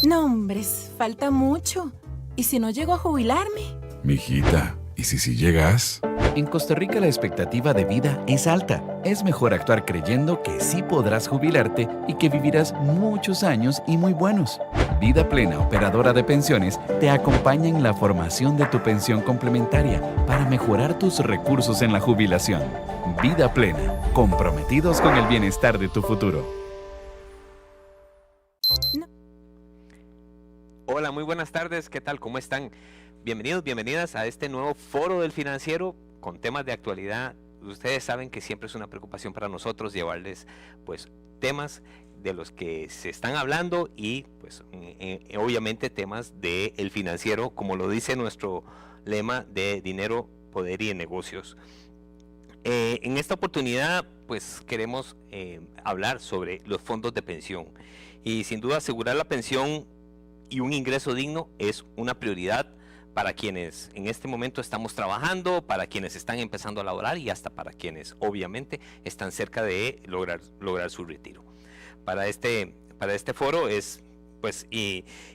No, hombres, falta mucho. ¿Y si no llego a jubilarme? Mijita, ¿y si sí llegas? En Costa Rica la expectativa de vida es alta. Es mejor actuar creyendo que sí podrás jubilarte y que vivirás muchos años y muy buenos. Vida Plena, operadora de pensiones, te acompaña en la formación de tu pensión complementaria para mejorar tus recursos en la jubilación. Vida Plena, comprometidos con el bienestar de tu futuro. No. Hola, muy buenas tardes, ¿qué tal? ¿Cómo están? Bienvenidos, bienvenidas a este nuevo Foro del Financiero con temas de actualidad. Ustedes saben que siempre es una preocupación para nosotros llevarles pues temas de los que se están hablando y pues obviamente temas del financiero, como lo dice nuestro lema de dinero, poder y de negocios. En esta oportunidad pues queremos hablar sobre los fondos de pensión y sin duda asegurar la pensión y un ingreso digno es una prioridad para quienes en este momento estamos trabajando, para quienes están empezando a laborar y hasta para quienes obviamente están cerca de lograr su retiro. Para este foro es pues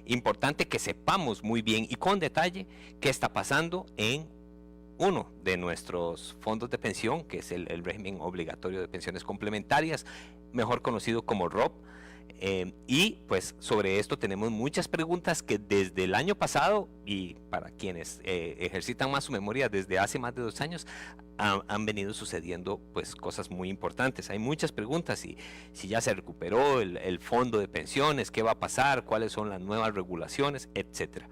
importante que sepamos muy bien y con detalle qué está pasando en uno de nuestros fondos de pensión, que es el régimen obligatorio de pensiones complementarias, mejor conocido como ROP. Y pues sobre esto tenemos muchas preguntas que desde el año pasado, y para quienes ejercitan más su memoria desde hace más de 2 años, han venido sucediendo pues cosas muy importantes. Hay muchas preguntas, si ya se recuperó el fondo de pensiones, qué va a pasar, cuáles son las nuevas regulaciones, etcétera.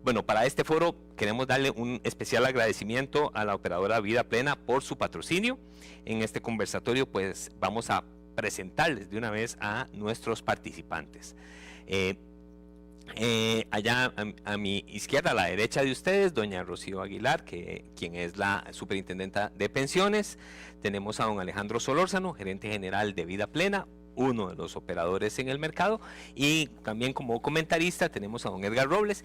Bueno, para este foro queremos darle un especial agradecimiento a la operadora Vida Plena por su patrocinio. En este conversatorio pues vamos a presentarles de una vez a nuestros participantes. Allá a mi izquierda, a la derecha de ustedes, doña Rocío Aguilar, quien es la superintendenta de pensiones. Tenemos a don Alejandro Solórzano, gerente general de Vida Plena, uno de los operadores en el mercado, y también como comentarista tenemos a don Edgar Robles,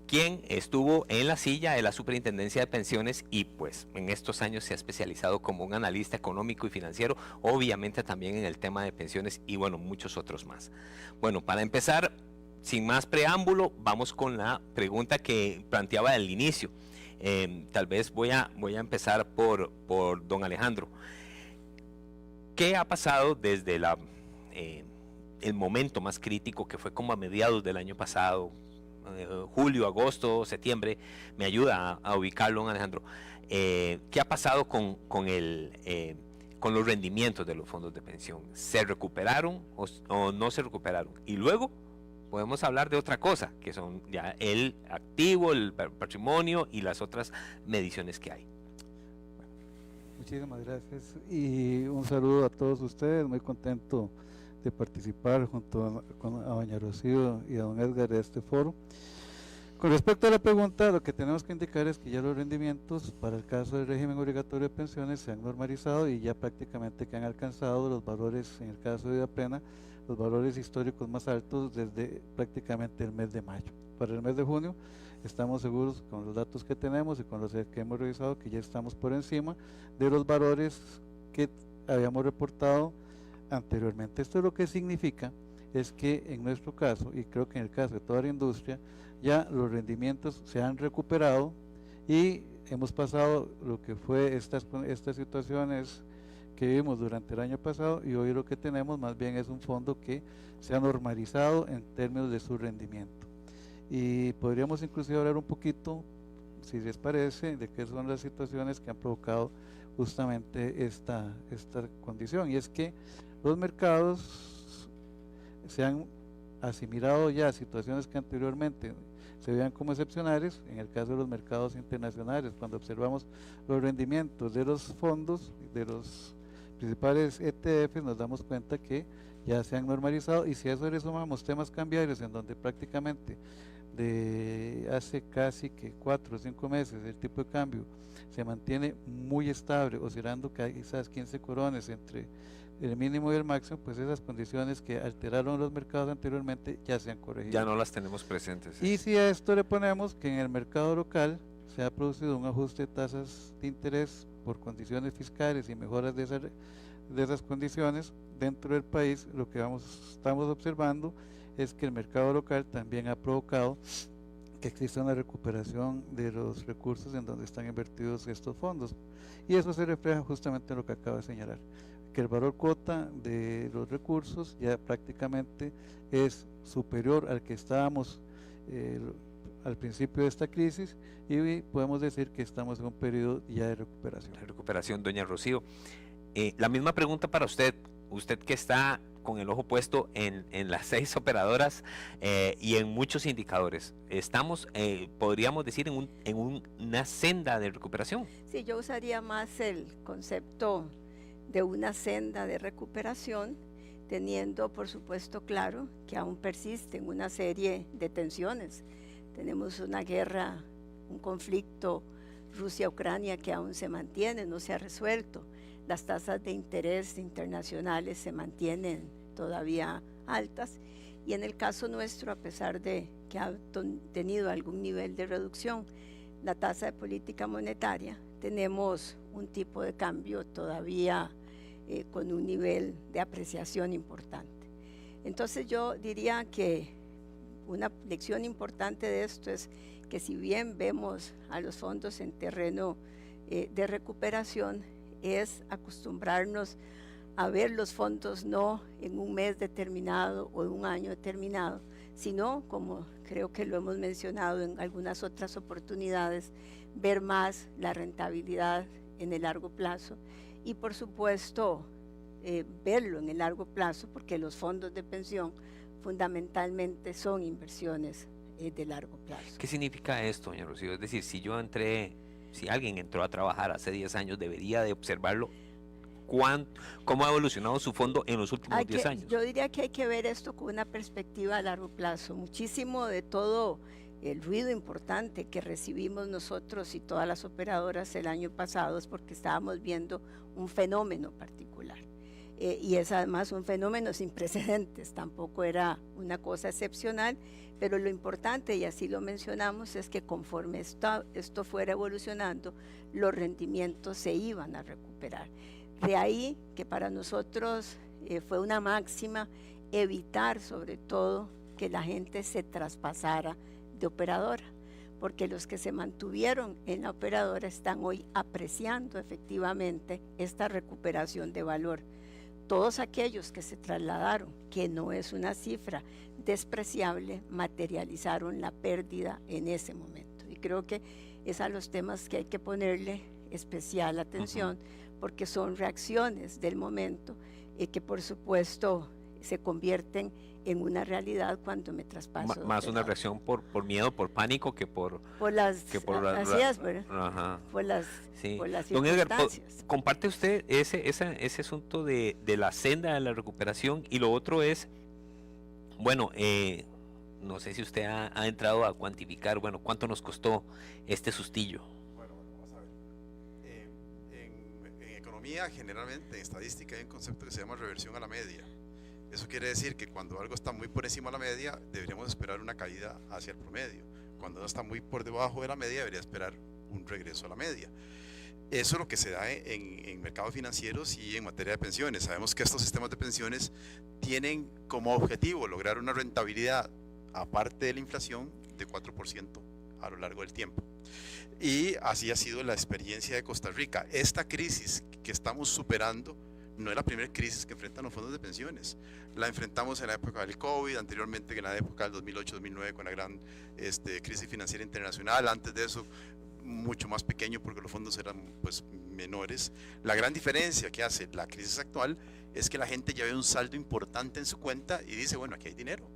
quien estuvo en la silla de la Superintendencia de Pensiones y pues en estos años se ha especializado como un analista económico y financiero, obviamente también en el tema de pensiones y bueno, muchos otros más. Bueno, para empezar, sin más preámbulo, vamos con la pregunta que planteaba al inicio. Tal vez voy a empezar por don Alejandro. ¿Qué ha pasado desde el momento más crítico que fue como a mediados del año pasado? Julio, agosto, septiembre, me ayuda a ubicarlo, don Alejandro. ¿Qué ha pasado con los rendimientos de los fondos de pensión? ¿Se recuperaron o no se recuperaron? Y luego podemos hablar de otra cosa, que son ya el activo, el patrimonio y las otras mediciones que hay. Muchísimas gracias y un saludo a todos ustedes, muy contento de participar junto a doña Rocío y a don Edgar de este foro. Con respecto a la pregunta, lo que tenemos que indicar es que ya los rendimientos para el caso del régimen obligatorio de pensiones se han normalizado y ya prácticamente que han alcanzado los valores, en el caso de Vida Plena, los valores históricos más altos desde prácticamente el mes de mayo. Para el mes de junio estamos seguros con los datos que tenemos y con los que hemos revisado que ya estamos por encima de los valores que habíamos reportado anteriormente. Esto lo que significa es que en nuestro caso, y creo que en el caso de toda la industria, ya los rendimientos se han recuperado y hemos pasado lo que fue estas situaciones que vimos durante el año pasado y hoy lo que tenemos más bien es un fondo que se ha normalizado en términos de su rendimiento. Y podríamos inclusive hablar un poquito, si les parece, de qué son las situaciones que han provocado justamente esta condición, y es que los mercados se han asimilado ya a situaciones que anteriormente se veían como excepcionales. En el caso de los mercados internacionales, cuando observamos los rendimientos de los fondos, de los principales ETFs, nos damos cuenta que ya se han normalizado, y si a eso le sumamos temas cambiarios en donde prácticamente de hace casi que 4 o 5 meses el tipo de cambio se mantiene muy estable, oscilando quizás 15 corones entre el mínimo y el máximo, pues esas condiciones que alteraron los mercados anteriormente ya se han corregido. Ya no las tenemos presentes. Y si a esto le ponemos que en el mercado local se ha producido un ajuste de tasas de interés por condiciones fiscales y mejoras de esas condiciones dentro del país, lo que estamos observando es que el mercado local también ha provocado que exista una recuperación de los recursos en donde están invertidos estos fondos, y eso se refleja justamente en lo que acabo de señalar, que el valor cuota de los recursos ya prácticamente es superior al que estábamos al principio de esta crisis, y podemos decir que estamos en un periodo ya de recuperación. La recuperación, doña Rocío. La misma pregunta para usted que está con el ojo puesto en las 6 operadoras y en muchos indicadores. ¿Estamos, podríamos decir, en una senda de recuperación? Sí, yo usaría más el concepto de una senda de recuperación, teniendo por supuesto claro que aún persisten una serie de tensiones. Tenemos una guerra, un conflicto Rusia-Ucrania que aún se mantiene, no se ha resuelto. Las tasas de interés internacionales se mantienen todavía altas, y en el caso nuestro, a pesar de que ha tenido algún nivel de reducción la tasa de política monetaria, tenemos un tipo de cambio todavía con un nivel de apreciación importante. Entonces yo diría que una lección importante de esto es que si bien vemos a los fondos en terreno de recuperación, es acostumbrarnos a ver los fondos no en un mes determinado o en un año determinado, sino, como creo que lo hemos mencionado en algunas otras oportunidades, ver más la rentabilidad en el largo plazo, y por supuesto verlo en el largo plazo, porque los fondos de pensión fundamentalmente son inversiones de largo plazo. ¿Qué significa esto, doña Rocío? Es decir, si alguien entró a trabajar hace 10 años, debería de observarlo. ¿Cómo ha evolucionado su fondo en los últimos 10 años? Yo diría que hay que ver esto con una perspectiva a largo plazo. Muchísimo de todo el ruido importante que recibimos nosotros y todas las operadoras el año pasado es porque estábamos viendo un fenómeno particular. Y es además un fenómeno sin precedentes, tampoco era una cosa excepcional, pero lo importante, y así lo mencionamos, es que conforme esto fuera evolucionando, los rendimientos se iban a recuperar. De ahí que para nosotros fue una máxima evitar sobre todo que la gente se traspasara de operadora, porque los que se mantuvieron en la operadora están hoy apreciando efectivamente esta recuperación de valor. Todos aquellos que se trasladaron, que no es una cifra despreciable, materializaron la pérdida en ese momento. Y creo que es a los temas que hay que ponerle especial atención, porque son reacciones del momento que por supuesto se convierten en una realidad cuando me traspaso. Más una reacción por miedo, por pánico, que por las así es, ¿verdad? Ajá. Por las Don Edgar, circunstancias. comparte usted ese asunto de la senda de la recuperación, y lo otro es, bueno, no sé si usted ha entrado a cuantificar, bueno, cuánto nos costó este sustillo. Bueno, vamos a ver. En economía, generalmente, en estadística, hay un concepto que se llama reversión a la media. Eso quiere decir que cuando algo está muy por encima de la media, deberíamos esperar una caída hacia el promedio. Cuando está muy por debajo de la media, debería esperar un regreso a la media. Eso es lo que se da en mercados financieros y en materia de pensiones. Sabemos que estos sistemas de pensiones tienen como objetivo lograr una rentabilidad, aparte de la inflación, de 4% a lo largo del tiempo. Y así ha sido la experiencia de Costa Rica. Esta crisis que estamos superando no es la primera crisis que enfrentan los fondos de pensiones. La enfrentamos en la época del COVID, anteriormente en la época del 2008-2009 con la gran crisis financiera internacional. Antes de eso, mucho más pequeño porque los fondos eran pues menores. La gran diferencia que hace la crisis actual es que la gente ya ve un saldo importante en su cuenta y dice, bueno, aquí hay dinero.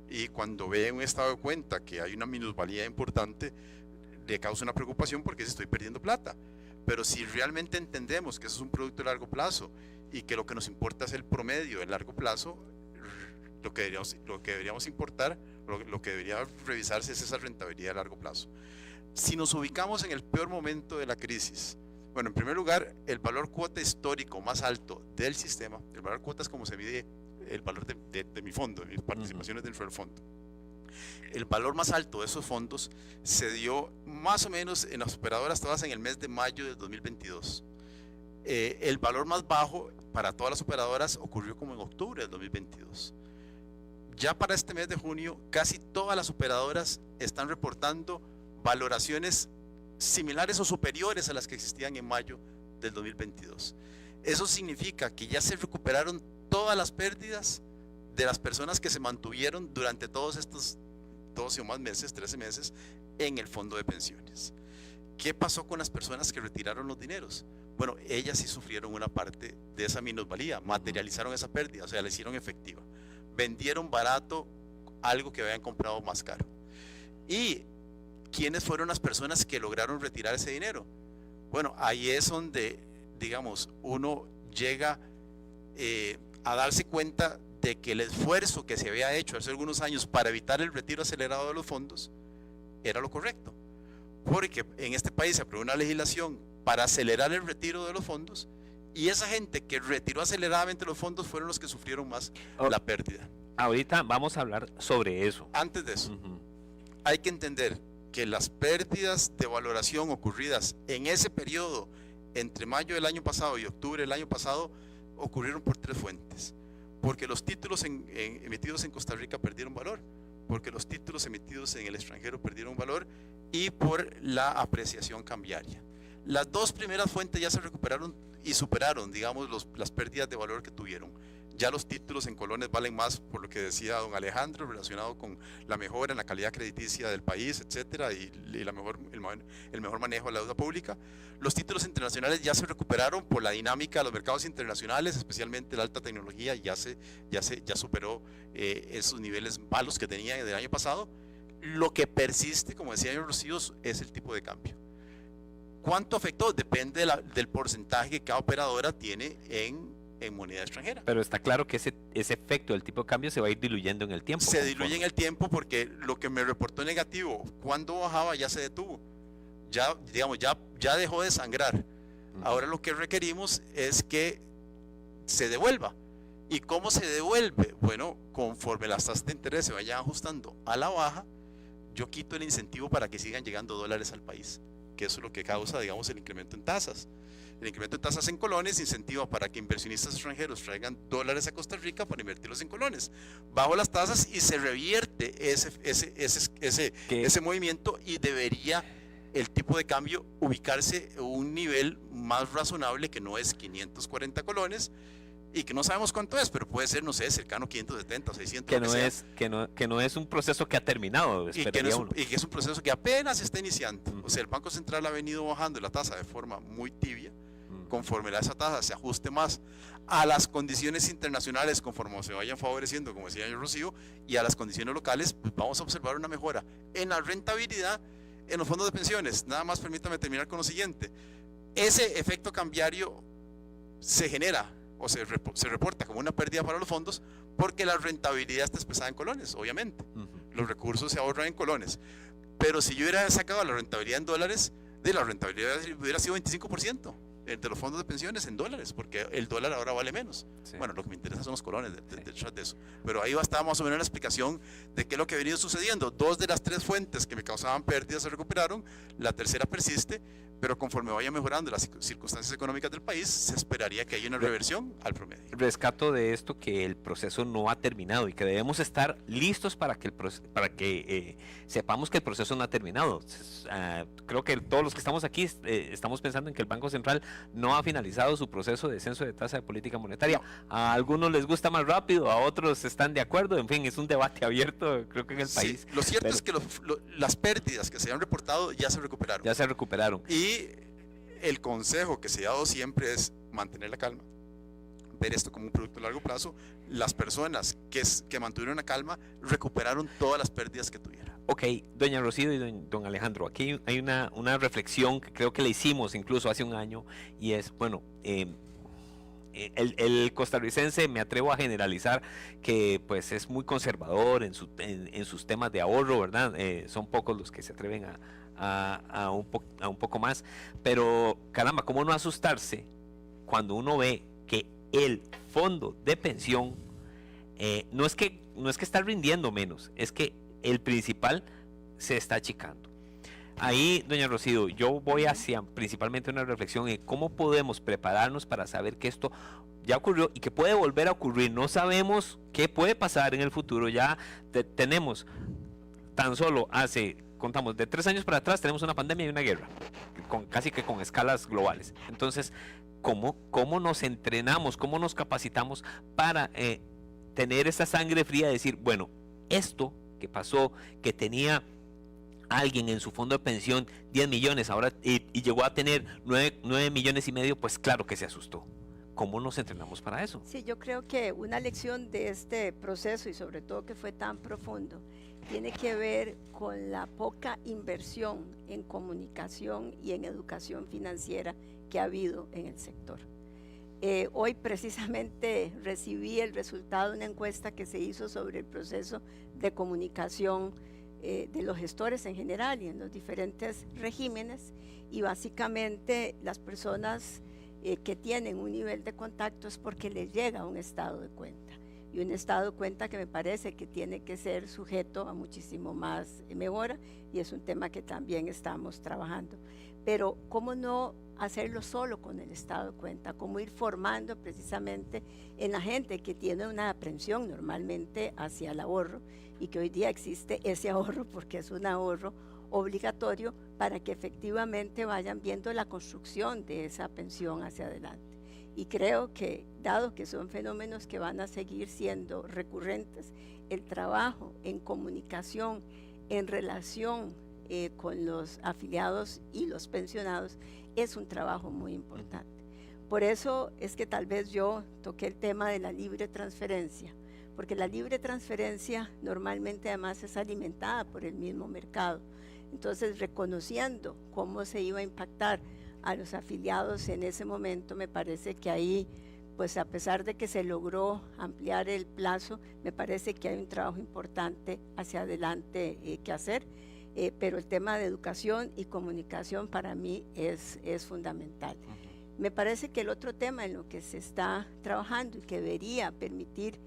Y cuando ve en un estado de cuenta que hay una minusvalía importante, le causa una preocupación porque estoy perdiendo plata. Pero si realmente entendemos que eso es un producto de largo plazo y que lo que nos importa es el promedio de largo plazo, lo que deberíamos importar, lo que debería revisarse es esa rentabilidad de largo plazo. Si nos ubicamos en el peor momento de la crisis, bueno, en primer lugar, el valor cuota histórico más alto del sistema, el valor cuota es como se mide el valor de mi fondo, de mis participaciones dentro del fondo. El valor más alto de esos fondos se dio más o menos en las operadoras todas en el mes de mayo de 2022. El valor más bajo para todas las operadoras ocurrió como en octubre del 2022. ya para este mes de junio, casi todas las operadoras están reportando valoraciones similares o superiores a las que existían en mayo del 2022. Eso significa que ya se recuperaron todas las pérdidas de las personas que se mantuvieron durante todos estos 12 o más meses, 13 meses, en el fondo de pensiones. ¿Qué pasó con las personas que retiraron los dineros? Bueno, ellas sí sufrieron una parte de esa minusvalía, materializaron esa pérdida, o sea, la hicieron efectiva. Vendieron barato algo que habían comprado más caro. ¿Y quiénes fueron las personas que lograron retirar ese dinero? Bueno, ahí es donde, digamos, uno llega a darse cuenta de que el esfuerzo que se había hecho hace algunos años para evitar el retiro acelerado de los fondos era lo correcto. Porque en este país se aprobó una legislación para acelerar el retiro de los fondos, y esa gente que retiró aceleradamente los fondos fueron los que sufrieron más la pérdida. Ahorita vamos a hablar sobre eso. Antes de eso, hay que entender que las pérdidas de valoración ocurridas en ese periodo entre mayo del año pasado y octubre del año pasado ocurrieron por 3 fuentes. Porque los títulos emitidos en Costa Rica perdieron valor, porque los títulos emitidos en el extranjero perdieron valor, y por la apreciación cambiaria. Las 2 primeras fuentes ya se recuperaron y superaron, digamos, las pérdidas de valor que tuvieron. Ya los títulos en colones valen más, por lo que decía don Alejandro, relacionado con la mejora en la calidad crediticia del país, etcétera, y el mejor manejo de la deuda pública. Los títulos internacionales ya se recuperaron por la dinámica de los mercados internacionales, especialmente la alta tecnología, ya superó esos niveles malos que tenía del año pasado. Lo que persiste, como decía señor Rocío, es el tipo de cambio. ¿Cuánto afectó? Depende del porcentaje que cada operadora tiene en moneda extranjera. Pero está claro que ese efecto del tipo de cambio se va a ir diluyendo en el tiempo. Se diluye en el tiempo, porque lo que me reportó negativo, cuando bajaba, ya se detuvo. Ya, digamos, ya dejó de sangrar. Ahora lo que requerimos es que se devuelva. ¿Y cómo se devuelve? Bueno, conforme las tasas de interés se vayan ajustando a la baja, yo quito el incentivo para que sigan llegando dólares al país, que eso es lo que causa, digamos, el incremento en tasas. El incremento de tasas en colones incentiva para que inversionistas extranjeros traigan dólares a Costa Rica para invertirlos en colones. Bajo las tasas y se revierte ese movimiento, y debería el tipo de cambio ubicarse en un nivel más razonable, que no es 540 colones, y que no sabemos cuánto es, pero puede ser, no sé, cercano a 570 o 600. Que no es un proceso que ha terminado, y que es un proceso que apenas se está iniciando. O sea, el Banco Central ha venido bajando la tasa de forma muy tibia. Conforme esa tasa se ajuste más a las condiciones internacionales, conforme se vayan favoreciendo, como decía el Rocío, y a las condiciones locales, pues vamos a observar una mejora en la rentabilidad en los fondos de pensiones. Nada más permítame terminar con lo siguiente: ese efecto cambiario se genera o se reporta como una pérdida para los fondos, porque la rentabilidad está expresada en colones, obviamente. Los recursos se ahorran en colones. Pero si yo hubiera sacado la rentabilidad en dólares, la rentabilidad hubiera sido 25% de los fondos de pensiones en dólares, porque el dólar ahora vale menos. Sí. Bueno, lo que me interesa son los colones detrás de eso. Pero ahí va a estar más o menos la explicación de qué es lo que ha venido sucediendo. 2 de las 3 fuentes que me causaban pérdidas se recuperaron, la tercera persiste, pero conforme vaya mejorando las circunstancias económicas del país, se esperaría que haya una reversión al promedio. Rescato de esto que el proceso no ha terminado y que debemos estar listos para que sepamos que el proceso no ha terminado. Creo que todos los que estamos aquí estamos pensando en que el Banco Central no ha finalizado su proceso de descenso de tasa de política monetaria. A algunos les gusta más rápido, a otros están de acuerdo. En fin, es un debate abierto, creo que en el país. Lo cierto es que las pérdidas que se han reportado ya se recuperaron. Ya se recuperaron. Y el consejo que se ha dado siempre es mantener la calma, ver esto como un producto a largo plazo. Las personas que mantuvieron la calma recuperaron todas las pérdidas que tuvieron. Ok, doña Rocío y don Alejandro, aquí hay una reflexión que creo que le hicimos incluso hace un año, y es, bueno, el costarricense, me atrevo a generalizar, que pues es muy conservador en sus temas de ahorro, ¿verdad? Son pocos los que se atreven a un poco más, pero caramba, ¿cómo no asustarse cuando uno ve que el fondo de pensión no es que está rindiendo menos, es que el principal se está achicando? Ahí, doña Rocío, yo voy hacia principalmente una reflexión en cómo podemos prepararnos para saber que esto ya ocurrió y que puede volver a ocurrir. No sabemos qué puede pasar en el futuro. Ya tenemos tan solo contamos de 3 años para atrás, tenemos una pandemia y una guerra, casi que con escalas globales. Entonces, ¿cómo nos entrenamos, cómo nos capacitamos para tener esa sangre fría de decir, bueno, esto que pasó, que tenía alguien en su fondo de pensión 10 millones ahora y llegó a tener 9 millones y medio, pues claro que se asustó? ¿Cómo nos entrenamos para eso? Sí, yo creo que una lección de este proceso, y sobre todo que fue tan profundo, tiene que ver con la poca inversión en comunicación y en educación financiera que ha habido en el sector. Hoy precisamente recibí el resultado de una encuesta que se hizo sobre el proceso de comunicación de los gestores en general y en los diferentes regímenes, y básicamente las personas que tienen un nivel de contacto es porque les llega un estado de cuenta, y un estado de cuenta que me parece que tiene que ser sujeto a muchísimo más mejora, y es un tema que también estamos trabajando. Pero cómo no hacerlo solo con el estado de cuenta, cómo ir formando precisamente en la gente que tiene una aprensión normalmente hacia el ahorro, y que hoy día existe ese ahorro porque es un ahorro obligatorio para que efectivamente vayan viendo la construcción de esa pensión hacia adelante. Y creo que, dado que son fenómenos que van a seguir siendo recurrentes, el trabajo en comunicación, en relación con los afiliados y los pensionados, es un trabajo muy importante. Por eso es que tal vez yo toqué el tema de la libre transferencia, porque la libre transferencia normalmente además es alimentada por el mismo mercado. Entonces, reconociendo cómo se iba a impactar a los afiliados en ese momento, me parece que ahí, pues a pesar de que se logró ampliar el plazo, me parece que hay un trabajo importante hacia adelante que hacer, pero el tema de educación y comunicación para mí es fundamental. Me parece que el otro tema en lo que se está trabajando y que debería permitir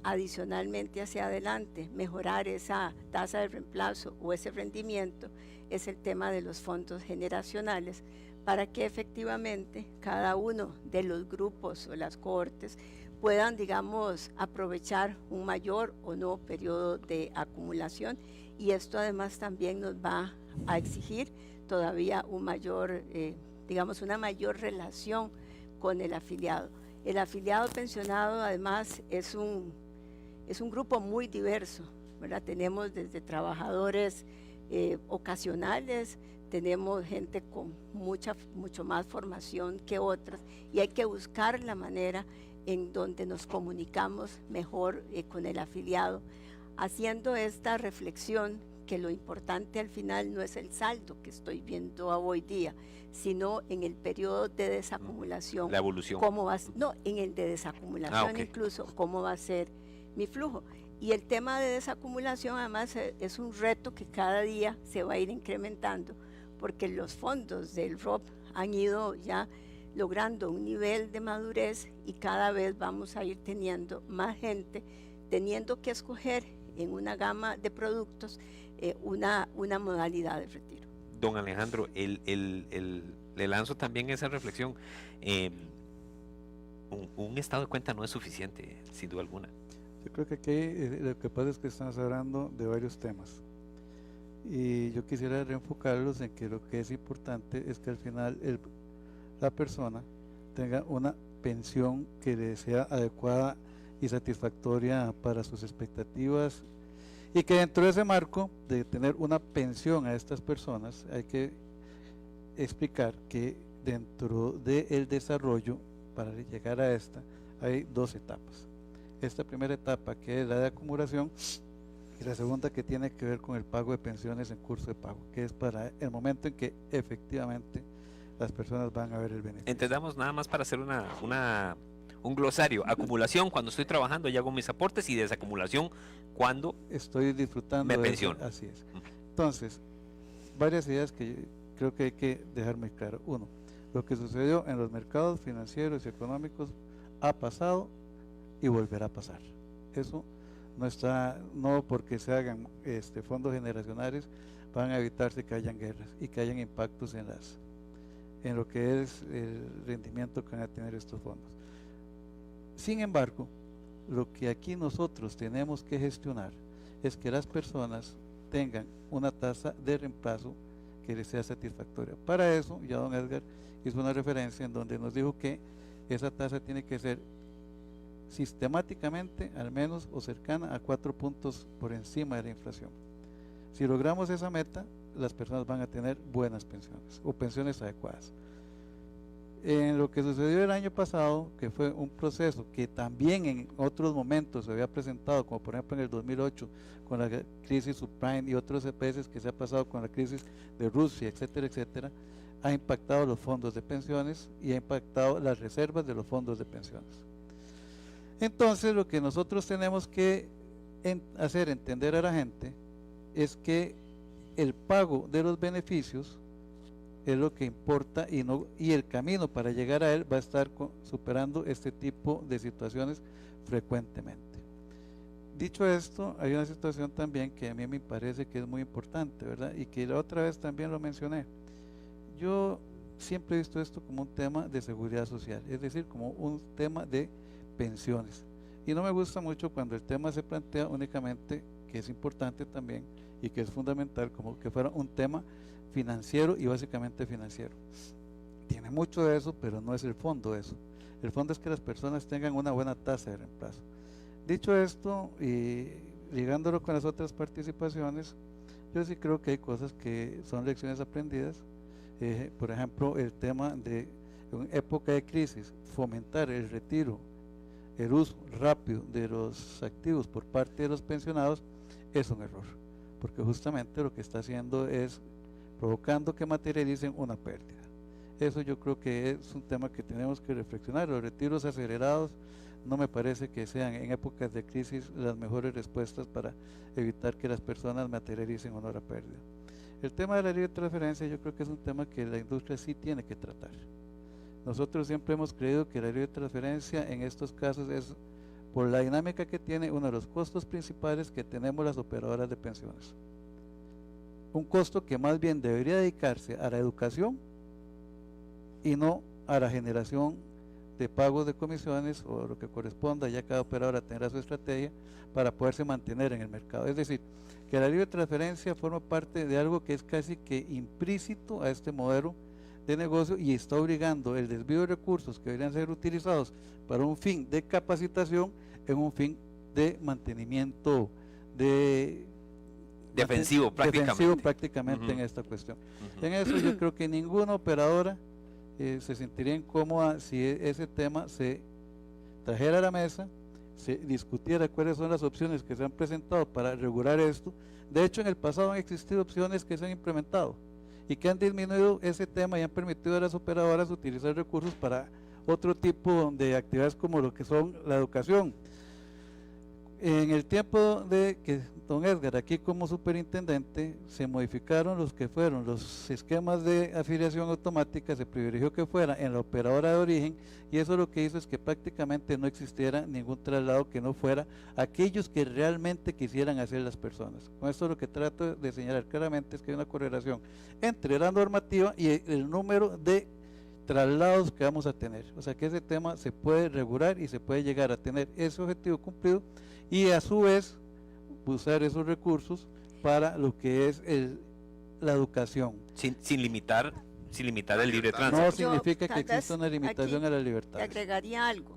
adicionalmente hacia adelante mejorar esa tasa de reemplazo o ese rendimiento es el tema de los fondos generacionales, para que efectivamente cada uno de los grupos o las cohortes puedan, digamos, aprovechar un mayor o no periodo de acumulación, y esto además también nos va a exigir todavía un mayor, digamos, una mayor relación con el afiliado. El afiliado pensionado además es un grupo muy diverso, ¿verdad? Tenemos desde trabajadores ocasionales, tenemos gente con mucho más formación que otras, y hay que buscar la manera en donde nos comunicamos mejor con el afiliado, haciendo esta reflexión que lo importante al final no es el saldo que estoy viendo hoy día, sino en el periodo de desacumulación. La evolución. En el de desacumulación, incluso cómo va a ser mi flujo. Y el tema de desacumulación además es un reto que cada día se va a ir incrementando, porque los fondos del ROP han ido ya logrando un nivel de madurez, y cada vez vamos a ir teniendo más gente teniendo que escoger en una gama de productos una modalidad de retiro. Don Alejandro, le lanzo también esa reflexión. Un estado de cuenta no es suficiente, sin duda alguna. Yo creo que aquí lo que pasa es que estamos hablando de varios temas, y yo quisiera reenfocarlos en que lo que es importante es que al final la persona tenga una pensión que le sea adecuada y satisfactoria para sus expectativas, y que dentro de ese marco de tener una pensión a estas personas hay que explicar que dentro del desarrollo para llegar a esta hay 2 etapas. Esta primera etapa, que es la de acumulación, y la segunda, que tiene que ver con el pago de pensiones en curso de pago, que es para el momento en que efectivamente las personas van a ver el beneficio. Entendamos nada más para hacer un glosario. Acumulación cuando estoy trabajando y hago mis aportes, y desacumulación cuando estoy disfrutando me de pensiono. Así es. Entonces, varias ideas que creo que hay que dejar muy claro. Uno, lo que sucedió en los mercados financieros y económicos ha pasado y volverá a pasar. Eso no porque se hagan fondos generacionales van a evitarse que hayan guerras y que hayan impactos en lo que es el rendimiento que van a tener estos fondos. Sin embargo, lo que aquí nosotros tenemos que gestionar es que las personas tengan una tasa de reemplazo que les sea satisfactoria. Para eso, ya don Edgar hizo una referencia en donde nos dijo que esa tasa tiene que ser sistemáticamente al menos o cercana a 4 puntos por encima de la inflación. Si logramos esa meta, las personas van a tener buenas pensiones o pensiones adecuadas. En lo que sucedió el año pasado, que fue un proceso que también en otros momentos se había presentado, como por ejemplo en el 2008 con la crisis subprime y otros veces que se ha pasado con la crisis de Rusia, etcétera, etcétera, ha impactado los fondos de pensiones y ha impactado las reservas de los fondos de pensiones. Entonces lo que nosotros tenemos que hacer entender a la gente es que el pago de los beneficios es lo que importa y el camino para llegar a él va a estar superando este tipo de situaciones frecuentemente. Dicho esto, hay una situación también que a mí me parece que es muy importante, ¿verdad? Y que la otra vez también lo mencioné. Yo siempre he visto esto como un tema de seguridad social, es decir, como un tema de pensiones. Y no me gusta mucho cuando el tema se plantea únicamente, que es importante también y que es fundamental, como que fuera un tema financiero y básicamente financiero. Tiene mucho de eso, pero no es el fondo de eso. El fondo es que las personas tengan una buena tasa de reemplazo. Dicho esto, y ligándolo con las otras participaciones, yo sí creo que hay cosas que son lecciones aprendidas. Por ejemplo, el tema de, en época de crisis, fomentar el retiro, el uso rápido de los activos por parte de los pensionados es un error, porque justamente lo que está haciendo es provocando que materialicen una pérdida. Eso yo creo que es un tema que tenemos que reflexionar. Los retiros acelerados no me parece que sean en épocas de crisis las mejores respuestas para evitar que las personas materialicen una pérdida. El tema de la libre transferencia yo creo que es un tema que la industria sí tiene que tratar. Nosotros siempre hemos creído que la libre transferencia en estos casos es, por la dinámica que tiene, uno de los costos principales que tenemos las operadoras de pensiones. Un costo que más bien debería dedicarse a la educación y no a la generación de pagos de comisiones o lo que corresponda. Ya cada operadora tendrá su estrategia para poderse mantener en el mercado. Es decir, que la libre transferencia forma parte de algo que es casi que implícito a este modelo de negocio y está obligando el desvío de recursos que deberían ser utilizados para un fin de capacitación en un fin de mantenimiento defensivo prácticamente en esta cuestión. En eso yo creo que ninguna operadora se sentiría incómoda si ese tema se trajera a la mesa, se discutiera cuáles son las opciones que se han presentado para regular esto. De hecho, en el pasado han existido opciones que se han implementado y que han disminuido ese tema y han permitido a las operadoras utilizar recursos para otro tipo de actividades como lo que son la educación. En el tiempo de que don Edgar aquí como superintendente se modificaron los que fueron los esquemas de afiliación automática, se privilegió que fuera en la operadora de origen y eso lo que hizo es que prácticamente no existiera ningún traslado que no fuera aquellos que realmente quisieran hacer las personas. Con esto lo que trato de señalar claramente es que hay una correlación entre la normativa y el número de traslados que vamos a tener, o sea que ese tema se puede regular y se puede llegar a tener ese objetivo cumplido y a su vez usar esos recursos para lo que es la educación. Sin limitar el libre tránsito. No significa que exista una limitación a la libertad. Te agregaría algo.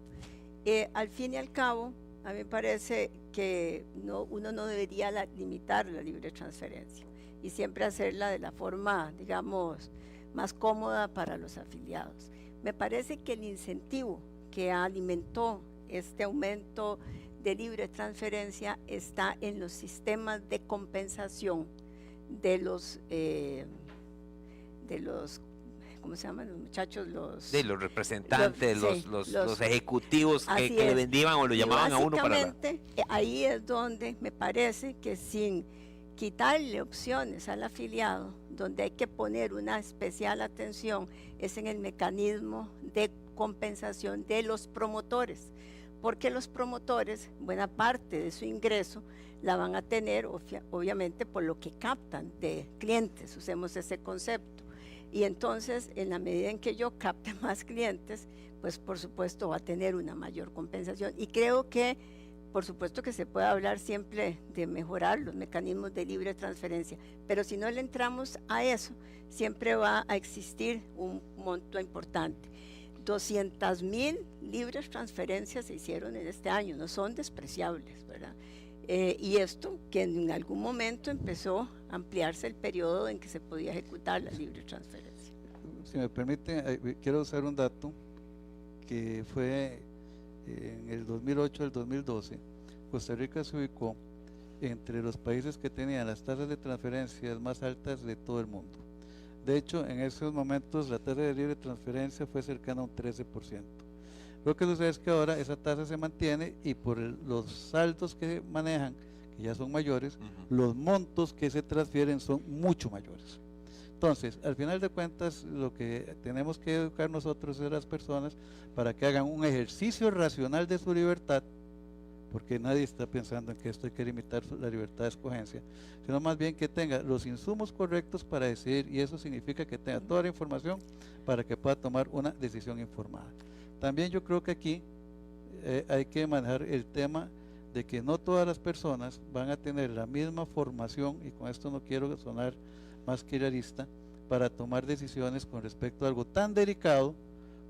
Al fin y al cabo, a mí me parece que uno no debería limitar la libre transferencia y siempre hacerla de la forma, digamos, más cómoda para los afiliados. Me parece que el incentivo que alimentó este aumento de libre transferencia está en los sistemas de compensación de los ¿cómo se llaman los muchachos? Los representantes, los ejecutivos que le vendían o lo llamaban a uno para ahí es donde me parece que sin quitarle opciones al afiliado, donde hay que poner una especial atención es en el mecanismo de compensación de los promotores, porque los promotores, buena parte de su ingreso la van a tener obviamente por lo que captan de clientes, usemos ese concepto. Y entonces, en la medida en que yo capte más clientes, pues por supuesto va a tener una mayor compensación. Y creo que, por supuesto que se puede hablar siempre de mejorar los mecanismos de libre transferencia, pero si no le entramos a eso, siempre va a existir un monto importante. 200,000 libres transferencias se hicieron en este año, no son despreciables, ¿verdad? Y esto que en algún momento empezó a ampliarse el periodo en que se podía ejecutar la libre transferencia. Si me permite, quiero usar un dato que fue en el 2008 al 2012. Costa Rica se ubicó entre los países que tenían las tasas de transferencias más altas de todo el mundo. De hecho, en esos momentos la tasa de libre transferencia fue cercana a un 13%. Lo que sucede es que ahora esa tasa se mantiene y por los saldos que manejan, que ya son mayores, los montos que se transfieren son mucho mayores. Entonces, al final de cuentas, lo que tenemos que educar nosotros es a las personas para que hagan un ejercicio racional de su libertad, porque nadie está pensando en que esto hay que limitar la libertad de escogencia, sino más bien que tenga los insumos correctos para decidir, y eso significa que tenga toda la información para que pueda tomar una decisión informada. También yo creo que aquí hay que manejar el tema de que no todas las personas van a tener la misma formación, y con esto no quiero sonar más que realista, para tomar decisiones con respecto a algo tan delicado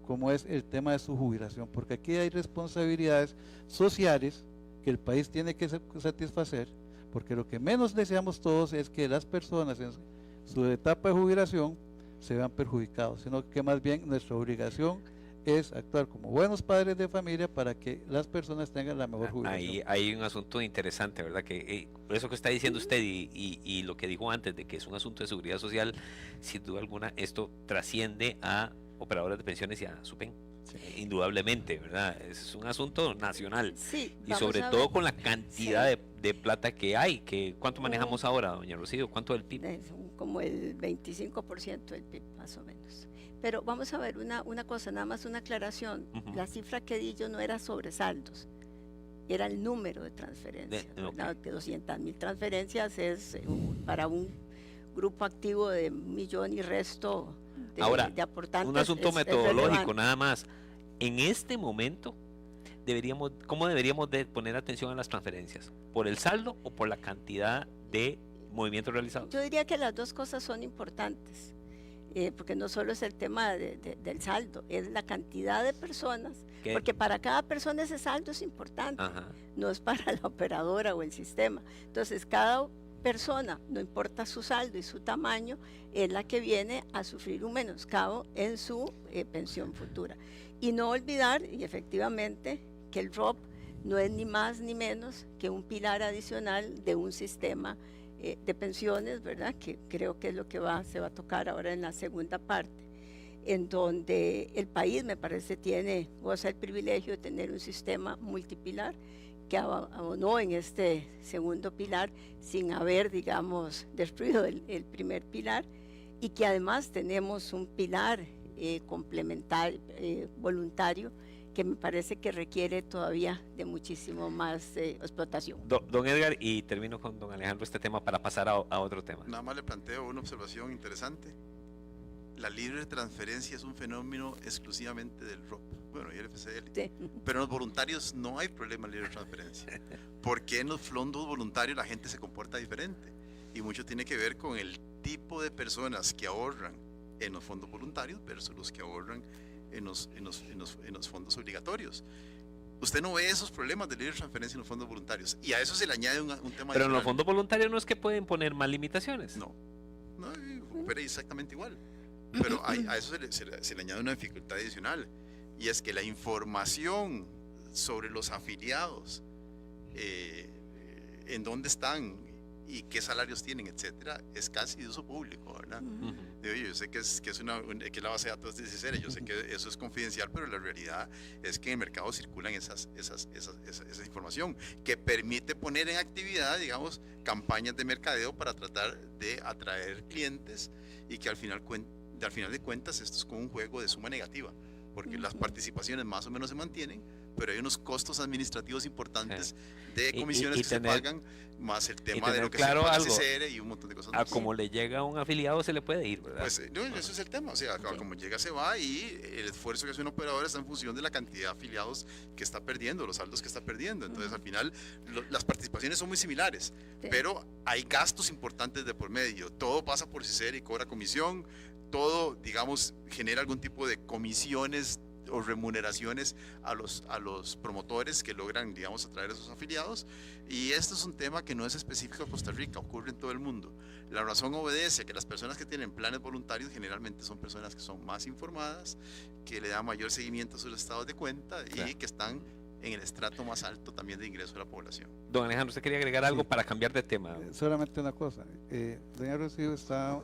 como es el tema de su jubilación, porque aquí hay responsabilidades sociales que el país tiene que satisfacer, porque lo que menos deseamos todos es que las personas en su etapa de jubilación se vean perjudicados, sino que más bien nuestra obligación es actuar como buenos padres de familia para que las personas tengan la mejor jubilación. Ahí hay un asunto interesante, ¿verdad? Que por eso que está diciendo usted y lo que dijo antes de que es un asunto de seguridad social, sin duda alguna esto trasciende a operadores de pensiones y a SUPEN. Sí. Indudablemente, ¿verdad? Es un asunto nacional. Sí, y sobre todo con la cantidad de plata que hay. ¿Cuánto manejamos ahora, doña Rocío? ¿Cuánto del PIB? Es como el 25% del PIB, más o menos. Pero vamos a ver una cosa, nada más una aclaración. La cifra que di yo no era sobre saldos, era el número de transferencias. Okay. Que 200,000 transferencias es para un grupo activo de 1 millón y resto de aportantes. Un asunto metodológico nada más. En este momento, ¿cómo deberíamos de poner atención a las transferencias? ¿Por el saldo o por la cantidad de movimientos realizados? Yo diría que las dos cosas son importantes. Porque no solo es el tema del saldo, es la cantidad de personas, porque para cada persona ese saldo es importante, no es para la operadora o el sistema. Entonces, cada persona, no importa su saldo y su tamaño, es la que viene a sufrir un menoscabo en su pensión futura. Y no olvidar, y efectivamente, que el ROP no es ni más ni menos que un pilar adicional de un sistema de pensiones, ¿verdad? Que creo que es lo que se va a tocar ahora en la segunda parte, en donde el país, me parece, goza el privilegio de tener un sistema multipilar que abonó en este segundo pilar sin haber, digamos, destruido el primer pilar, y que además tenemos un pilar complementario, voluntario, que me parece que requiere todavía de muchísimo más explotación. Don Edgar, y termino con don Alejandro este tema para pasar a otro tema. Nada más le planteo una observación interesante. La libre transferencia es un fenómeno exclusivamente del ROP, bueno, y el FCL. Sí. Pero en los voluntarios no hay problema de libre transferencia. Porque en los fondos voluntarios la gente se comporta diferente. Y mucho tiene que ver con el tipo de personas que ahorran en los fondos voluntarios versus los que ahorran en los fondos obligatorios. Usted no ve esos problemas de libre transferencia en los fondos voluntarios, y a eso se le añade un tema Pero adicional. En los fondos voluntarios no es que pueden poner más limitaciones. No, opera exactamente igual, pero a eso se le añade una dificultad adicional, y es que la información sobre los afiliados, en dónde están y qué salarios tienen, etcétera, es casi de uso público, ¿verdad? Yo sé que es la base de datos de CICERE, yo sé que eso es confidencial, pero la realidad es que en el mercado circulan esa información que permite poner en actividad, digamos, campañas de mercadeo para tratar de atraer clientes, y que al final de cuentas esto es como un juego de suma negativa, porque las participaciones más o menos se mantienen, pero hay unos costos administrativos importantes de Y- comisiones y que tener- se pagan, más el tema de tener lo que claro se paga algo. CCR y un montón de cosas A más. como le llega a un afiliado se le puede ir, ¿verdad? Pues no, eso es el tema, o sea, como llega se va y el esfuerzo que hace un operador está en función de la cantidad de afiliados que está perdiendo, los saldos que está perdiendo. Entonces, al final, las participaciones son muy similares, Sí. pero hay gastos importantes de por medio. Todo pasa por CICER y cobra comisión, todo, digamos, genera algún tipo de comisiones o remuneraciones a los promotores que logran, digamos, atraer a sus afiliados. Y esto es un tema que no es específico de Costa Rica, ocurre en todo el mundo. La razón obedece a que las personas que tienen planes voluntarios generalmente son personas que son más informadas, que le dan mayor seguimiento a sus estados de cuenta y Claro. que están en el estrato más alto también de ingreso de la población. Don Alejandro, ¿usted quería agregar algo Sí. para cambiar de tema? Solamente una cosa, doña Rocío está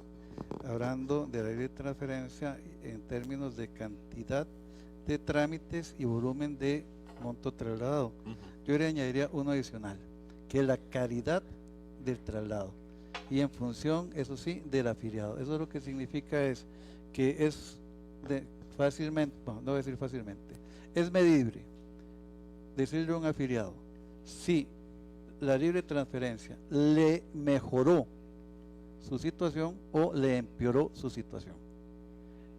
hablando de la ley de transferencia en términos de cantidad de trámites y volumen de monto trasladado. Ujú. Yo le añadiría uno adicional, que es la calidad del traslado y en función, eso sí, del afiliado. Eso lo que significa es que es fácilmente, no voy a decir fácilmente, es medible decirle a un afiliado si la libre transferencia le mejoró su situación o le empeoró su situación.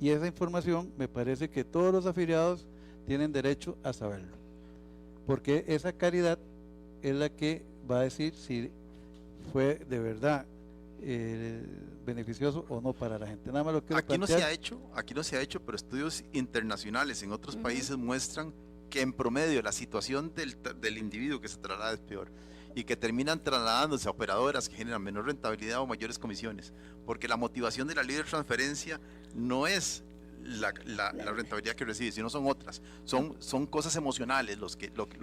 Y esa información me parece que todos los afiliados tienen derecho a saberlo, porque esa calidad es la que va a decir si fue de verdad beneficioso o no para la gente. Nada más lo quiero Aquí no plantear. aquí no se ha hecho, pero estudios internacionales en otros países muestran que en promedio la situación del individuo que se traslada es peor y que terminan trasladándose a operadoras que generan menor rentabilidad o mayores comisiones, porque la motivación de la libre transferencia no es la rentabilidad que recibe, sino son otras, son cosas emocionales lo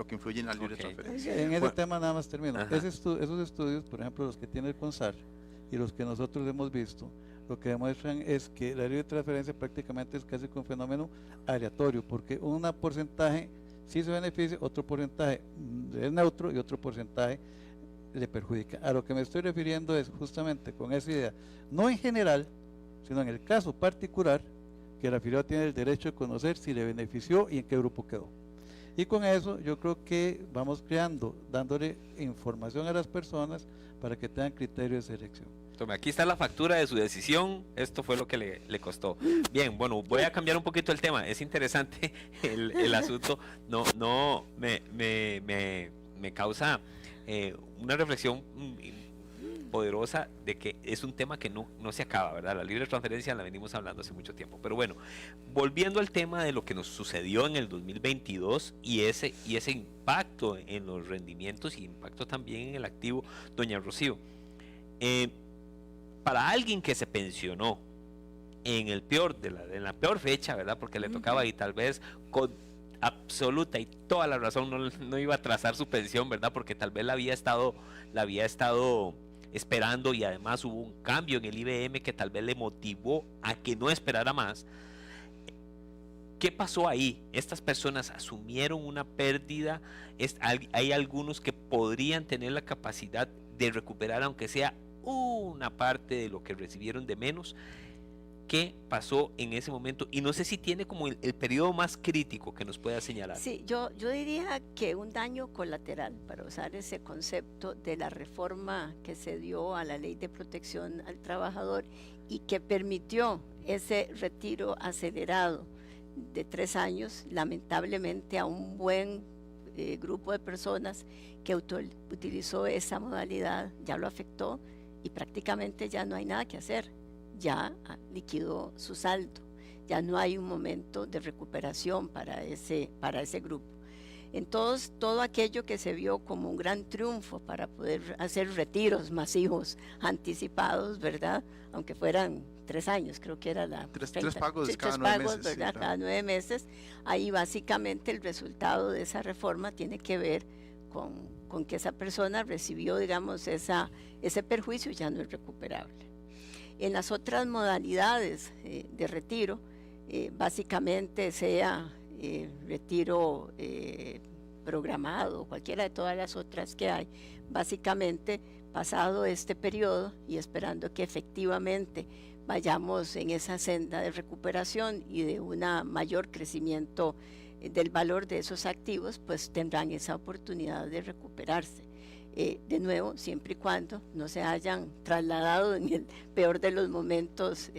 que influyen en la libre Ok. transferencia. En ese Bueno, tema nada más termino. ajá. Esos estudios, por ejemplo, los que tiene el CONSAR y los que nosotros hemos visto, lo que demuestran es que la libre transferencia prácticamente es casi que un fenómeno aleatorio, porque un porcentaje sí se beneficia, otro porcentaje es neutro y otro porcentaje le perjudica. A lo que me estoy refiriendo es justamente con esa idea, no en general, sino en el caso particular, que el afiliado tiene el derecho de conocer si le benefició y en qué grupo quedó. Y con eso yo creo que vamos creando, dándole información a las personas para que tengan criterio de selección. Tome, aquí está la factura de su decisión. Esto fue lo que le costó. Bien, bueno, voy a cambiar un poquito el tema. Es interesante el asunto. No, me causa una reflexión poderosa de que es un tema que no se acaba, ¿verdad? La libre transferencia la venimos hablando hace mucho tiempo. Pero bueno, volviendo al tema de lo que nos sucedió en el 2022 y ese impacto en los rendimientos y impacto también en el activo, doña Rocío. Para alguien que se pensionó en la peor fecha, ¿verdad? Porque le tocaba y tal vez con absoluta y toda la razón no iba a trazar su pensión, ¿verdad? Porque tal vez la había estado esperando y además hubo un cambio en el IBM que tal vez le motivó a que no esperara más. ¿Qué pasó ahí? Estas personas asumieron una pérdida. Hay algunos que podrían tener la capacidad de recuperar aunque sea una parte de lo que recibieron de menos. ¿Qué pasó en ese momento? Y no sé si tiene como el periodo más crítico que nos pueda señalar. Sí, yo diría que un daño colateral, para usar ese concepto de la reforma que se dio a la Ley de Protección al Trabajador y que permitió ese retiro acelerado de 3 años, lamentablemente a un buen grupo de personas que utilizó esa modalidad, ya lo afectó y prácticamente ya no hay nada que hacer. Ya liquidó su saldo, ya no hay un momento de recuperación para ese grupo. Entonces, todo aquello que se vio como un gran triunfo para poder hacer retiros masivos anticipados, ¿verdad? Aunque fueran 3 años, creo que era la... Tres 30, pagos sí, cada 3 9 pagos, meses. ¿verdad? Sí, Cada 9 meses. Ahí básicamente el resultado de esa reforma tiene que ver con que esa persona recibió, digamos, ese perjuicio, ya no es recuperable. En las otras modalidades de retiro, básicamente sea retiro programado, cualquiera de todas las otras que hay, básicamente pasado este periodo y esperando que efectivamente vayamos en esa senda de recuperación y de un mayor crecimiento del valor de esos activos, pues tendrán esa oportunidad de recuperarse. De nuevo, siempre y cuando no se hayan trasladado en el peor de los momentos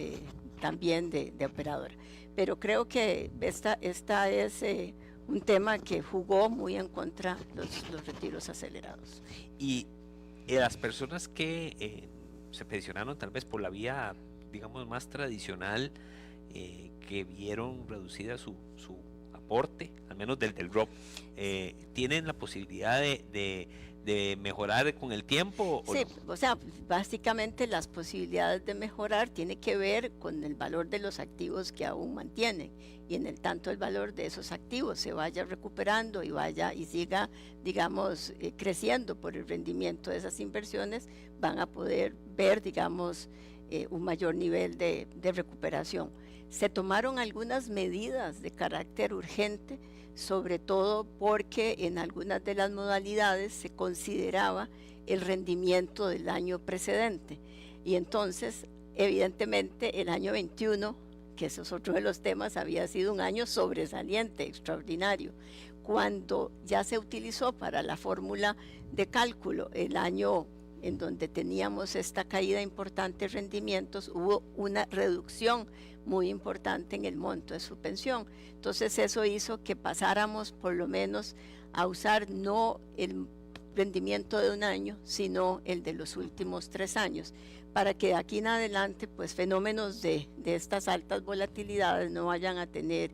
también de operadora. Pero creo que esta es un tema que jugó muy en contra los retiros acelerados. Y las personas que se pensionaron tal vez por la vía, digamos, más tradicional, que vieron reducida su aporte, al menos del ROP, ¿tienen la posibilidad de mejorar con el tiempo? ¿O sí, no? o sea, básicamente las posibilidades de mejorar tiene que ver con el valor de los activos que aún mantienen, y en el tanto el valor de esos activos se vaya recuperando y siga, digamos, creciendo por el rendimiento de esas inversiones, van a poder ver, digamos, un mayor nivel de recuperación. Se tomaron algunas medidas de carácter urgente, sobre todo porque en algunas de las modalidades se consideraba el rendimiento del año precedente, y entonces evidentemente el año 21, que eso es otro de los temas, había sido un año sobresaliente, extraordinario. Cuando ya se utilizó para la fórmula de cálculo el año en donde teníamos esta caída importante de rendimientos, hubo una reducción muy importante en el monto de su pensión. Entonces eso hizo que pasáramos por lo menos a usar no el rendimiento de un año, sino el de los últimos 3 años, para que de aquí en adelante pues fenómenos de estas altas volatilidades no vayan a tener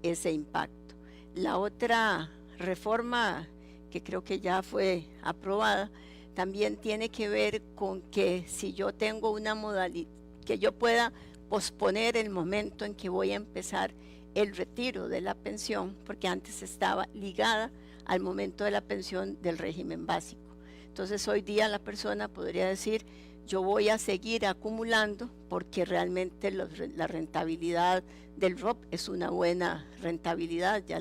ese impacto. La otra reforma que creo que ya fue aprobada también tiene que ver con que si yo tengo una modalidad, que yo pueda posponer el momento en que voy a empezar el retiro de la pensión, porque antes estaba ligada al momento de la pensión del régimen básico. Entonces hoy día la persona podría decir, yo voy a seguir acumulando porque realmente la rentabilidad del ROP es una buena rentabilidad, ya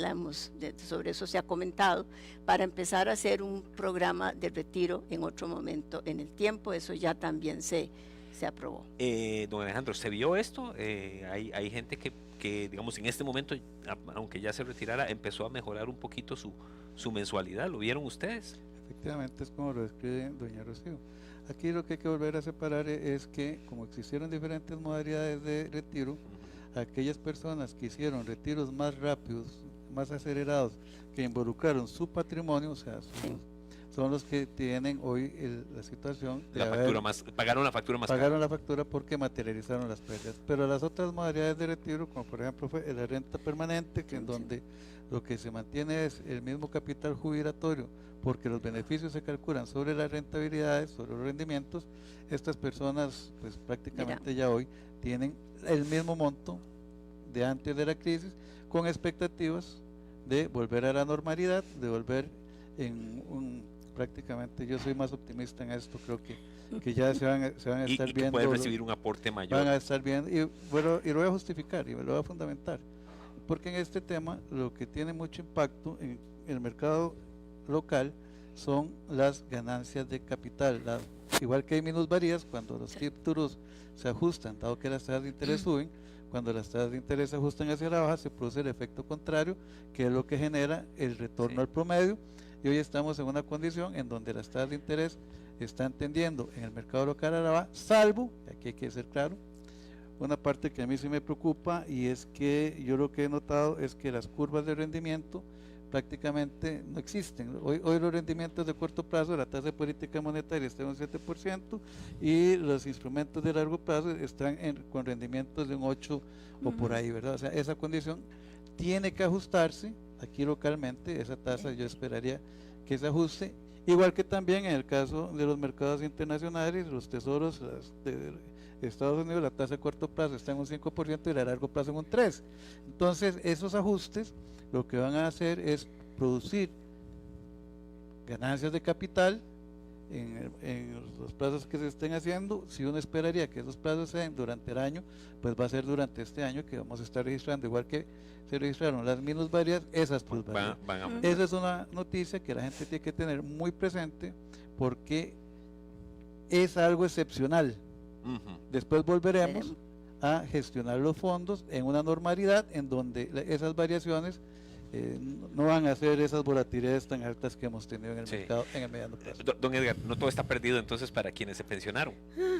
sobre eso se ha comentado, para empezar a hacer un programa de retiro en otro momento en el tiempo. Eso ya también se aprobó. Don Alejandro, ¿se vio esto? Hay gente que, digamos, en este momento, aunque ya se retirara, empezó a mejorar un poquito su mensualidad. ¿Lo vieron ustedes? Efectivamente, es como lo describe doña Rocío. Aquí lo que hay que volver a separar es que, como existieron diferentes modalidades de retiro, aquellas personas que hicieron retiros más rápidos, más acelerados, que involucraron su patrimonio, o sea, son los que tienen hoy la situación de pagaron la factura más pagaron la factura porque materializaron las pérdidas. Pero las otras modalidades de retiro, como por ejemplo fue la renta permanente, que en donde lo que se mantiene es el mismo capital jubilatorio, porque los beneficios se calculan sobre las rentabilidades, sobre los rendimientos, estas personas pues prácticamente ya hoy tienen el mismo monto de antes de la crisis, con expectativas de volver a la normalidad, de volver en prácticamente, yo soy más optimista en esto, creo que ya se van a estar y viendo. pueden recibir un aporte mayor. Van a estar viendo, y lo voy a justificar y me lo voy a fundamentar, porque en este tema lo que tiene mucho impacto en el mercado local son las ganancias de capital, igual que hay minusvalías cuando los títulos se ajustan, dado que las tasas de interés suben. Cuando las tasas de interés se ajustan hacia la baja, se produce el efecto contrario, que es lo que genera el retorno al promedio, y hoy estamos en una condición en donde las tasas de interés están tendiendo en el mercado local a la baja, salvo, aquí hay que ser claro, una parte que a mí sí me preocupa, y es que yo lo que he notado es que las curvas de rendimiento prácticamente no existen. Hoy los rendimientos de corto plazo, la tasa de política monetaria está en un 7% y los instrumentos de largo plazo están con rendimientos de un 8 o por ahí, ¿verdad? O sea, esa condición tiene que ajustarse aquí localmente, esa tasa yo esperaría que se ajuste, igual que también en el caso de los mercados internacionales, los tesoros de Estados Unidos, la tasa de corto plazo está en un 5% y la de largo plazo en un 3%. Entonces, esos ajustes lo que van a hacer es producir ganancias de capital en los plazos que se estén haciendo. Si uno esperaría que esos plazos se den durante el año, pues va a ser durante este año que vamos a estar registrando, igual que se registraron las minusvalías, esas plusvalías. Esa es una noticia que la gente tiene que tener muy presente, porque es algo excepcional. Después volveremos a gestionar los fondos en una normalidad en donde esas variaciones no van a hacer esas volatilidades tan altas que hemos tenido en el Sí. mercado en el mediano plazo. Don Edgar, no todo está perdido entonces para quienes se pensionaron.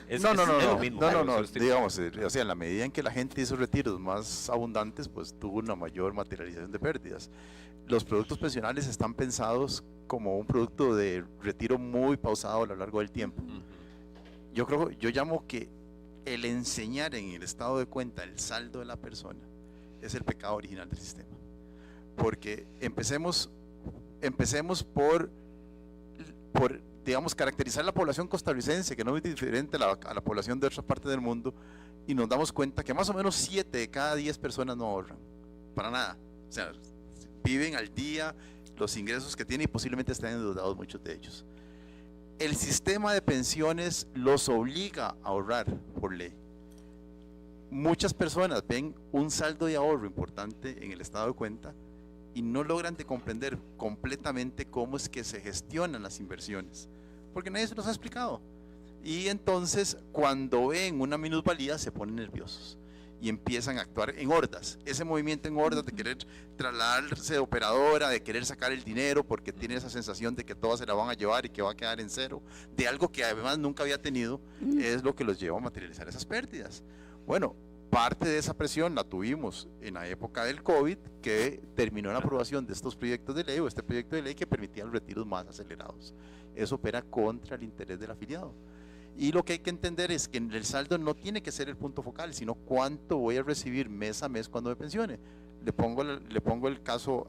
Es No, lo mismo, claro, solo estoy- digamos, o sea, en la medida en que la gente hizo retiros más abundantes, pues tuvo una mayor materialización de pérdidas. Los productos pensionales están pensados como un producto de retiro muy pausado a lo largo del tiempo. Ujú. Yo llamo que el enseñar en el estado de cuenta el saldo de la persona es el pecado original del sistema. Porque empecemos por digamos, caracterizar la población costarricense, que no es diferente a la población de otras partes del mundo, y nos damos cuenta que más o menos 7 de cada 10 personas no ahorran, para nada. O sea, viven al día los ingresos que tienen y posiblemente están endeudados muchos de ellos. El sistema de pensiones los obliga a ahorrar por ley. Muchas personas ven un saldo de ahorro importante en el estado de cuenta y no logran de comprender completamente cómo es que se gestionan las inversiones, porque nadie se los ha explicado. Y entonces, cuando ven una minusvalía, se ponen nerviosos y empiezan a actuar en hordas. Ese movimiento en hordas de querer trasladarse de operadora, de querer sacar el dinero porque tiene esa sensación de que todas se la van a llevar y que va a quedar en cero, de algo que además nunca había tenido, es lo que los lleva a materializar esas pérdidas. Bueno, parte de esa presión la tuvimos en la época del COVID, que terminó la aprobación de estos proyectos de ley, o este proyecto de ley que permitía los retiros más acelerados. Eso opera contra el interés del afiliado. Y lo que hay que entender es que el saldo no tiene que ser el punto focal, sino cuánto voy a recibir mes a mes cuando me pensione. Le pongo el caso,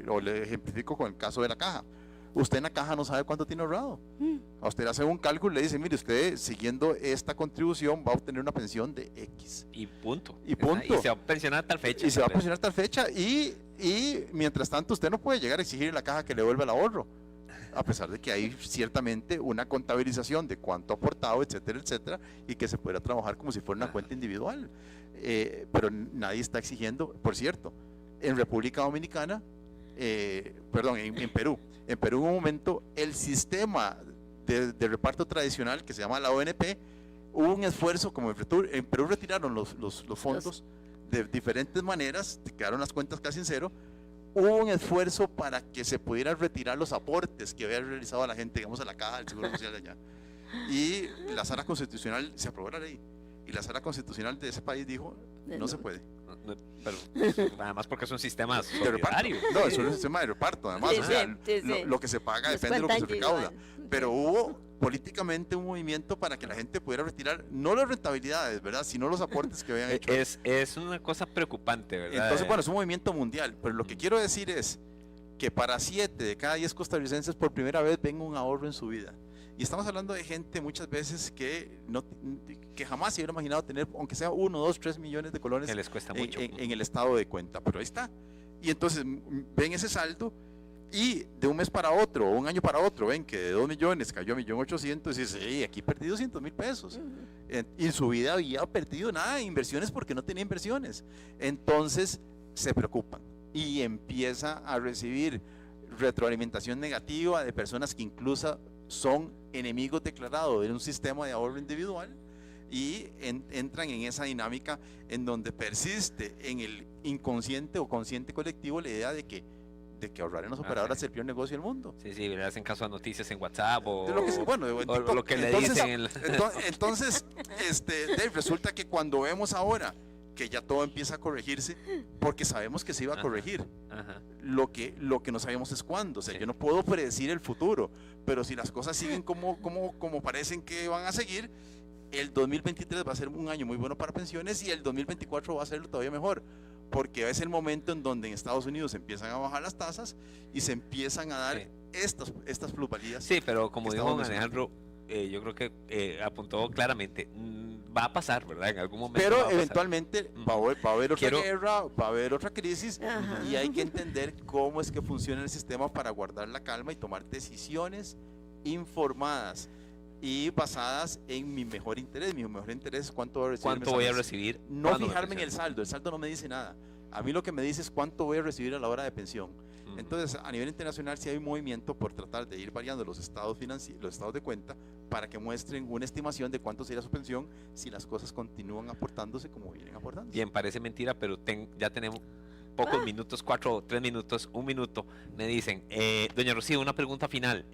o le ejemplifico con el caso de la caja. Usted en la caja no sabe cuánto tiene ahorrado. A usted le hace un cálculo y le dice, mire, usted siguiendo esta contribución va a obtener una pensión de X. Y punto. Y punto. Y se va a pensionar a tal fecha. Y se va a tal vez. pensionar tal fecha y mientras tanto usted no puede llegar a exigir a la caja que le devuelva el ahorro, a pesar de que hay ciertamente una contabilización de cuánto ha aportado, etcétera, etcétera, y que se pueda trabajar como si fuera una cuenta individual. Pero nadie está exigiendo, por cierto, en República Dominicana, perdón, en Perú. En Perú, en un momento, el sistema de reparto tradicional que se llama la ONP, hubo un esfuerzo, como en Perú retiraron los fondos de diferentes maneras, quedaron las cuentas casi en cero. Hubo un esfuerzo para que se pudieran retirar los aportes que había realizado la gente, digamos, a la caja del Seguro Social de allá. Y la sala constitucional se aprobó la ley. Y la sala constitucional de ese país dijo, no se puede. Pero además porque es un sistema De reparto. solidario. No, es un sistema de reparto, además. Sí, O sea, sí, sí. lo que se paga Los depende de lo que se cuentan recauda. individual. Pero hubo políticamente un movimiento para que la gente pudiera retirar, no las rentabilidades, ¿verdad? Sino los aportes que habían hecho. Es una cosa preocupante, ¿verdad? Entonces, bueno, es un movimiento mundial. Pero lo que quiero decir es que para 7 de cada 10 costarricenses por primera vez ven un ahorro en su vida. Y estamos hablando de gente muchas veces que jamás se hubiera imaginado tener, aunque sea 1, 2, 3 millones de colones que les cuesta mucho. en el estado de cuenta. Pero ahí está. Y entonces ven ese saldo y de un mes para otro, o un año para otro, ven que de 2 millones cayó a 1.800.000 y dice, sí, aquí perdí 200.000 pesos. Y en su vida había perdido nada de inversiones porque no tenía inversiones. Entonces se preocupan y empieza a recibir retroalimentación negativa de personas que incluso son enemigos declarados de un sistema de ahorro individual y entran en esa dinámica en donde persiste en el inconsciente o consciente colectivo la idea de que ahorrar en las operadoras es el peor negocio del mundo. Sí, sí, le hacen caso a noticias en WhatsApp o, De lo que, bueno, en o TikTok. lo que le Entonces, dicen en entonces, Dave, resulta que cuando vemos ahora que ya todo empieza a corregirse, porque sabemos que se iba a corregir, Ajá. lo que no sabemos es cuándo. O sea, Sí. yo no puedo predecir el futuro, pero si las cosas siguen como parecen que van a seguir, el 2023 va a ser un año muy bueno para pensiones y el 2024 va a ser todavía mejor, porque es el momento en donde en Estados Unidos empiezan a bajar las tasas y se empiezan a dar estas plusvalías. Sí, pero como que dijo estamos Alejandro, yo creo que apuntó claramente, va a pasar, ¿verdad? En algún momento va a Pero pasar. eventualmente va a haber otra Quiero- guerra, va a haber otra crisis Ajá. y hay que entender cómo es que funciona el sistema para guardar la calma y tomar decisiones informadas y basadas en mi mejor interés. Mi mejor interés es cuánto voy a recibir. ¿Cuánto mes voy a mes. recibir? No cuando me fijarme en el pensione? saldo no me dice nada. A mí lo que me dice es cuánto voy a recibir a la hora de pensión. Ujú. Entonces, a nivel internacional sí hay un movimiento por tratar de ir variando los estados los estados de cuenta para que muestren una estimación de cuánto sería su pensión si las cosas continúan aportándose como vienen aportando. Bien, parece mentira, pero ya tenemos pocos minutos, 4, 3 minutos, 1 minuto, me dicen, doña Rocío, una pregunta final.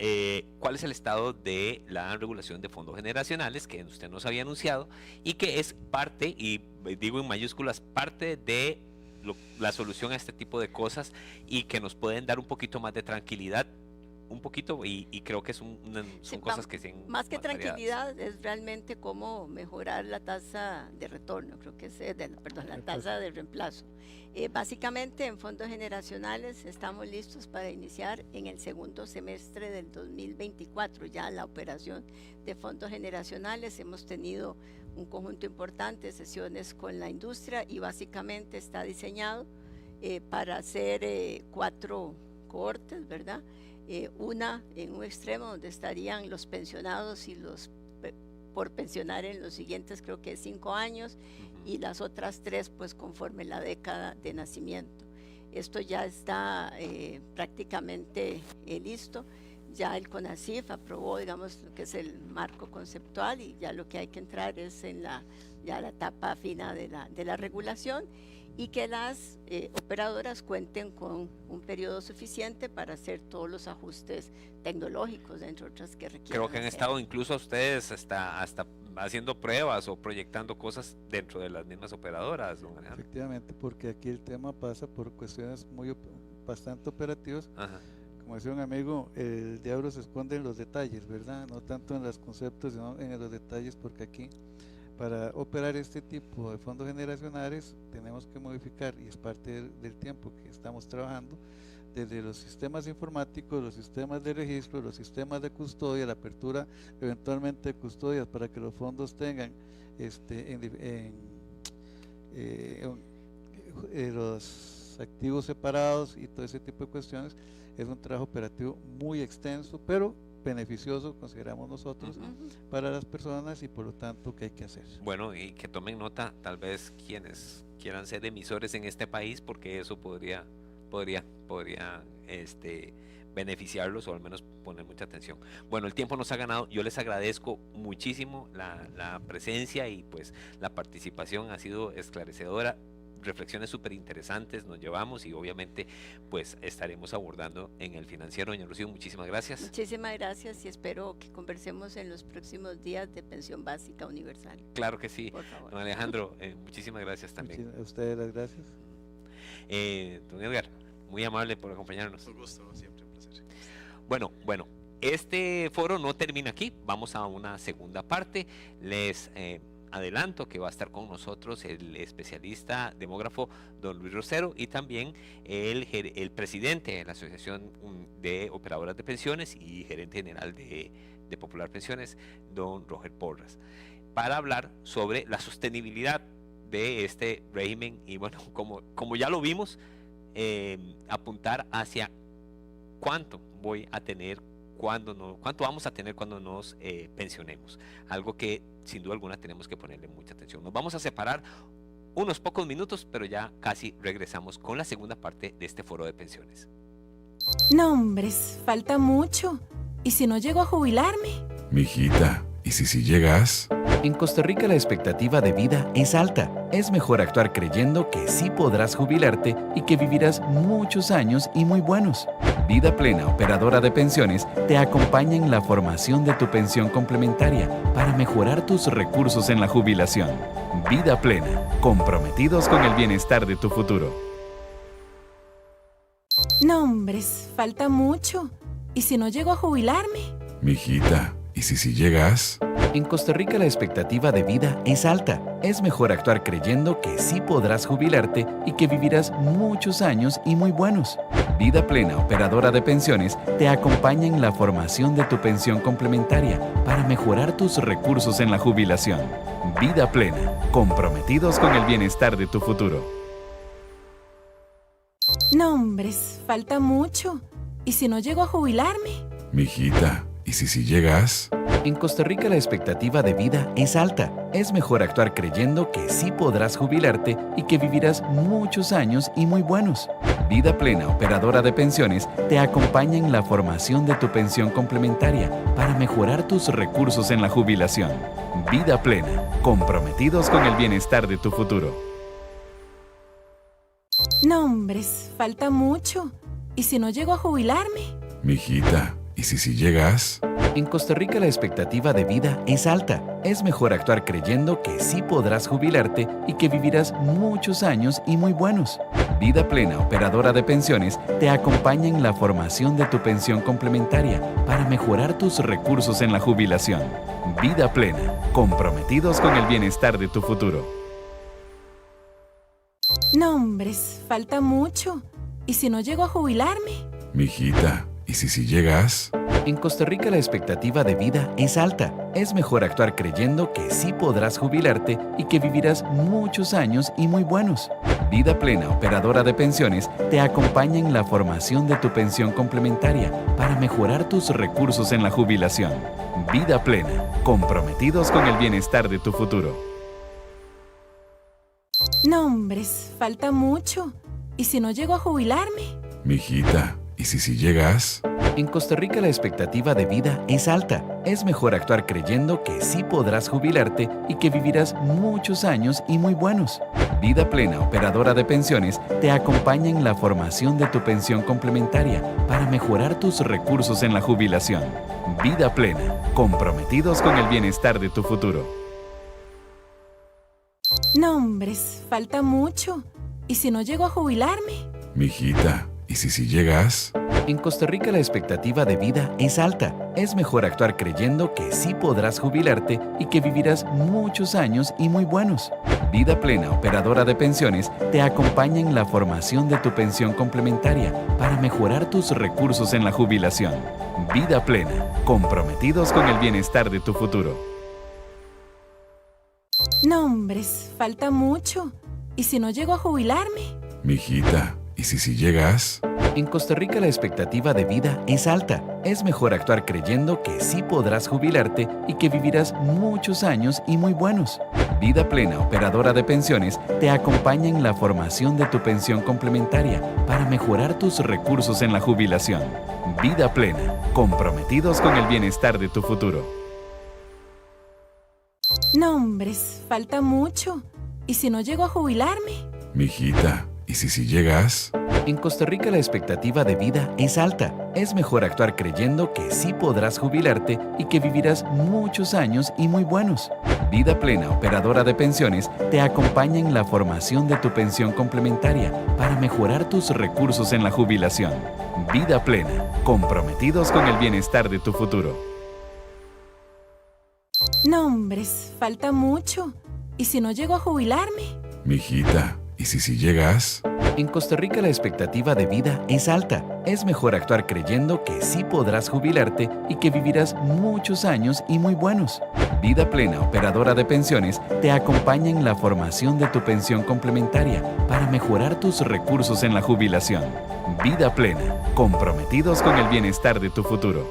¿Cuál es el estado de la regulación de fondos generacionales que usted nos había anunciado y que es parte, y digo en mayúsculas, parte de la solución a este tipo de cosas y que nos pueden dar un poquito más de tranquilidad? Un poquito, y creo que son Sí, cosas que sean más que variadas. tranquilidad es realmente cómo mejorar la tasa de retorno, creo que es la tasa de reemplazo. Básicamente en fondos generacionales estamos listos para iniciar en el segundo semestre del 2024 ya la operación de fondos generacionales. Hemos tenido un conjunto importante de sesiones con la industria y básicamente está diseñado para hacer 4 cohortes, ¿verdad? Una en un extremo donde estarían los pensionados y los por pensionar en los siguientes creo que 5 años y las otras 3 pues conforme la década de nacimiento. Esto ya está prácticamente listo. Ya el CONACYF aprobó, digamos, lo que es el marco conceptual y ya lo que hay que entrar es en la etapa fina de la regulación y que las operadoras cuenten con un periodo suficiente para hacer todos los ajustes tecnológicos, entre otras que requieren. Creo que han estado incluso ustedes hasta haciendo pruebas o proyectando cosas dentro de las mismas operadoras, don Alejandro. Efectivamente, porque aquí el tema pasa por cuestiones bastante operativas. Ajá. Como decía un amigo, el diablo se esconde en los detalles, ¿verdad? No tanto en los conceptos, sino en los detalles, porque aquí para operar este tipo de fondos generacionales tenemos que modificar, y es parte del tiempo que estamos trabajando, desde los sistemas informáticos, los sistemas de registro, los sistemas de custodia, la apertura eventualmente de custodias para que los fondos tengan los activos separados y todo ese tipo de cuestiones. Es un trabajo operativo muy extenso, pero beneficioso, consideramos nosotros, para las personas y por lo tanto, ¿qué hay que hacer? Bueno, y que tomen nota tal vez quienes quieran ser emisores en este país, porque eso podría beneficiarlos o al menos poner mucha atención. Bueno, el tiempo nos ha ganado. Yo les agradezco muchísimo la presencia y pues la participación ha sido esclarecedora. Reflexiones súper interesantes nos llevamos y obviamente pues estaremos abordando en el financiero. Doña Rocío, muchísimas gracias. Muchísimas gracias y espero que conversemos en los próximos días de pensión básica universal. Claro que sí. Por favor. Don Alejandro, muchísimas gracias también. A ustedes las gracias. Don Edgar, muy amable por acompañarnos. Un gusto, siempre un placer. Bueno, este foro no termina aquí, vamos a una segunda parte. Les adelanto que va a estar con nosotros el especialista demógrafo don Luis Rosero y también el presidente de la Asociación de Operadoras de Pensiones y gerente general de Popular Pensiones, don Roger Porras, para hablar sobre la sostenibilidad de este régimen y bueno, como ya lo vimos, apuntar hacia cuánto voy a tener cuánto vamos a tener cuando nos pensionemos, algo que sin duda alguna tenemos que ponerle mucha atención. Nos vamos a separar unos pocos minutos, pero ya casi regresamos con la segunda parte de este foro de pensiones. No, hombres, falta mucho. ¿Y si no llego a jubilarme? Mijita, ¿y si llegas? En Costa Rica la expectativa de vida es alta. Es mejor actuar creyendo que sí podrás jubilarte y que vivirás muchos años y muy buenos. Vida Plena, operadora de pensiones, te acompaña en la formación de tu pensión complementaria para mejorar tus recursos en la jubilación. Vida Plena, comprometidos con el bienestar de tu futuro. No, hombres, falta mucho. ¿Y si no llego a jubilarme? Mijita, ¿y si llegas? En Costa Rica la expectativa de vida es alta. Es mejor actuar creyendo que sí podrás jubilarte y que vivirás muchos años y muy buenos. Vida Plena, operadora de pensiones, te acompaña en la formación de tu pensión complementaria para mejorar tus recursos en la jubilación. Vida Plena, comprometidos con el bienestar de tu futuro. No, hombres, falta mucho. ¿Y si no llego a jubilarme? Mijita, ¿y si llegas? En Costa Rica la expectativa de vida es alta. Es mejor actuar creyendo que sí podrás jubilarte y que vivirás muchos años y muy buenos. Vida Plena, operadora de pensiones, te acompaña en la formación de tu pensión complementaria para mejorar tus recursos en la jubilación. Vida Plena, comprometidos con el bienestar de tu futuro. No, hombres, falta mucho. ¿Y si no llego a jubilarme? Mijita, ¿y si llegas? En Costa Rica la expectativa de vida es alta. Es mejor actuar creyendo que sí podrás jubilarte y que vivirás muchos años y muy buenos. Vida Plena, operadora de pensiones, te acompaña en la formación de tu pensión complementaria para mejorar tus recursos en la jubilación. Vida Plena, comprometidos con el bienestar de tu futuro. No, hombres, falta mucho. ¿Y si no llego a jubilarme? Mijita, ¿y si llegas? En Costa Rica la expectativa de vida es alta. Es mejor actuar creyendo que sí podrás jubilarte y que vivirás muchos años y muy buenos. Vida Plena, operadora de pensiones, te acompaña en la formación de tu pensión complementaria para mejorar tus recursos en la jubilación. Vida Plena, comprometidos con el bienestar de tu futuro. No, hombres, falta mucho. ¿Y si no llego a jubilarme? Mijita, ¿y si llegas? En Costa Rica la expectativa de vida es alta. Es mejor actuar creyendo que sí podrás jubilarte y que vivirás muchos años y muy buenos. Vida Plena, operadora de pensiones, te acompaña en la formación de tu pensión complementaria para mejorar tus recursos en la jubilación. Vida Plena, comprometidos con el bienestar de tu futuro. No, hombres, falta mucho. ¿Y si no llego a jubilarme? Mijita, ¿y si llegas? En Costa Rica la expectativa de vida es alta. Es mejor actuar creyendo que sí podrás jubilarte y que vivirás muchos años y muy buenos. Vida Plena, operadora de pensiones, te acompaña en la formación de tu pensión complementaria para mejorar tus recursos en la jubilación. Vida Plena, comprometidos con el bienestar de tu futuro. No, hombres, falta mucho. ¿Y si no llego a jubilarme? Mijita, ¿y si llegas? En Costa Rica la expectativa de vida es alta. Es mejor actuar creyendo que sí podrás jubilarte y que vivirás muchos años y muy buenos. Vida Plena, operadora de pensiones, te acompaña en la formación de tu pensión complementaria para mejorar tus recursos en la jubilación. Vida Plena, comprometidos con el bienestar de tu futuro. No, hombres, falta mucho. ¿Y si no llego a jubilarme? Mijita, ¿y si llegas? En Costa Rica la expectativa de vida es alta. Es mejor actuar creyendo que sí podrás jubilarte y que vivirás muchos años y muy buenos. Vida Plena, operadora de pensiones, te acompaña en la formación de tu pensión complementaria para mejorar tus recursos en la jubilación. Vida Plena, comprometidos con el bienestar de tu futuro. No, hombres, falta mucho. ¿Y si no llego a jubilarme? Mijita, ¿y si llegas? En Costa Rica la expectativa de vida es alta. Es mejor actuar creyendo que sí podrás jubilarte y que vivirás muchos años y muy buenos. Vida Plena, operadora de pensiones, te acompaña en la formación de tu pensión complementaria para mejorar tus recursos en la jubilación. Vida Plena, comprometidos con el bienestar de tu futuro.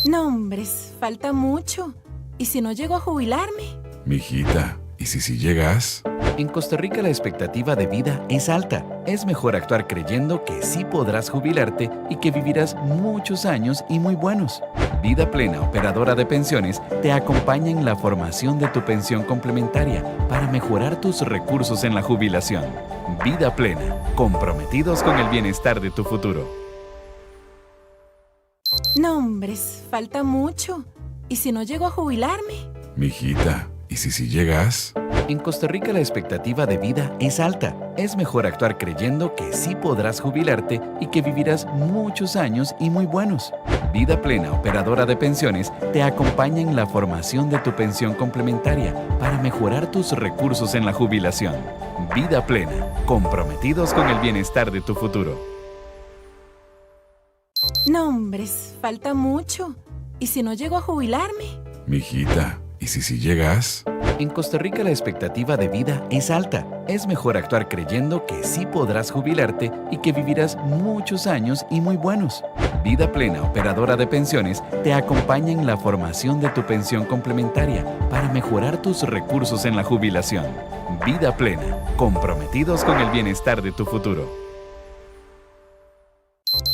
No, hombres, falta mucho. ¿Y si no llego a jubilarme? Mijita, ¿y si llegas? En Costa Rica la expectativa de vida es alta. Es mejor actuar creyendo que sí podrás jubilarte y que vivirás muchos años y muy buenos. Vida Plena, operadora de pensiones, te acompaña en la formación de tu pensión complementaria para mejorar tus recursos en la jubilación. Vida Plena, comprometidos con el bienestar de tu futuro. No, hombres, falta mucho. ¿Y si no llego a jubilarme? Mijita, ¿y si llegas? En Costa Rica la expectativa de vida es alta. Es mejor actuar creyendo que sí podrás jubilarte y que vivirás muchos años y muy buenos. Vida Plena, operadora de pensiones, te acompaña en la formación de tu pensión complementaria para mejorar tus recursos en la jubilación. Vida Plena, comprometidos con el bienestar de tu futuro. No, hombres, falta mucho. ¿Y si no llego a jubilarme? Mijita, ¿y si llegas? En Costa Rica la expectativa de vida es alta. Es mejor actuar creyendo que sí podrás jubilarte y que vivirás muchos años y muy buenos. Vida Plena, operadora de pensiones, te acompaña en la formación de tu pensión complementaria para mejorar tus recursos en la jubilación. Vida Plena, comprometidos con el bienestar de tu futuro.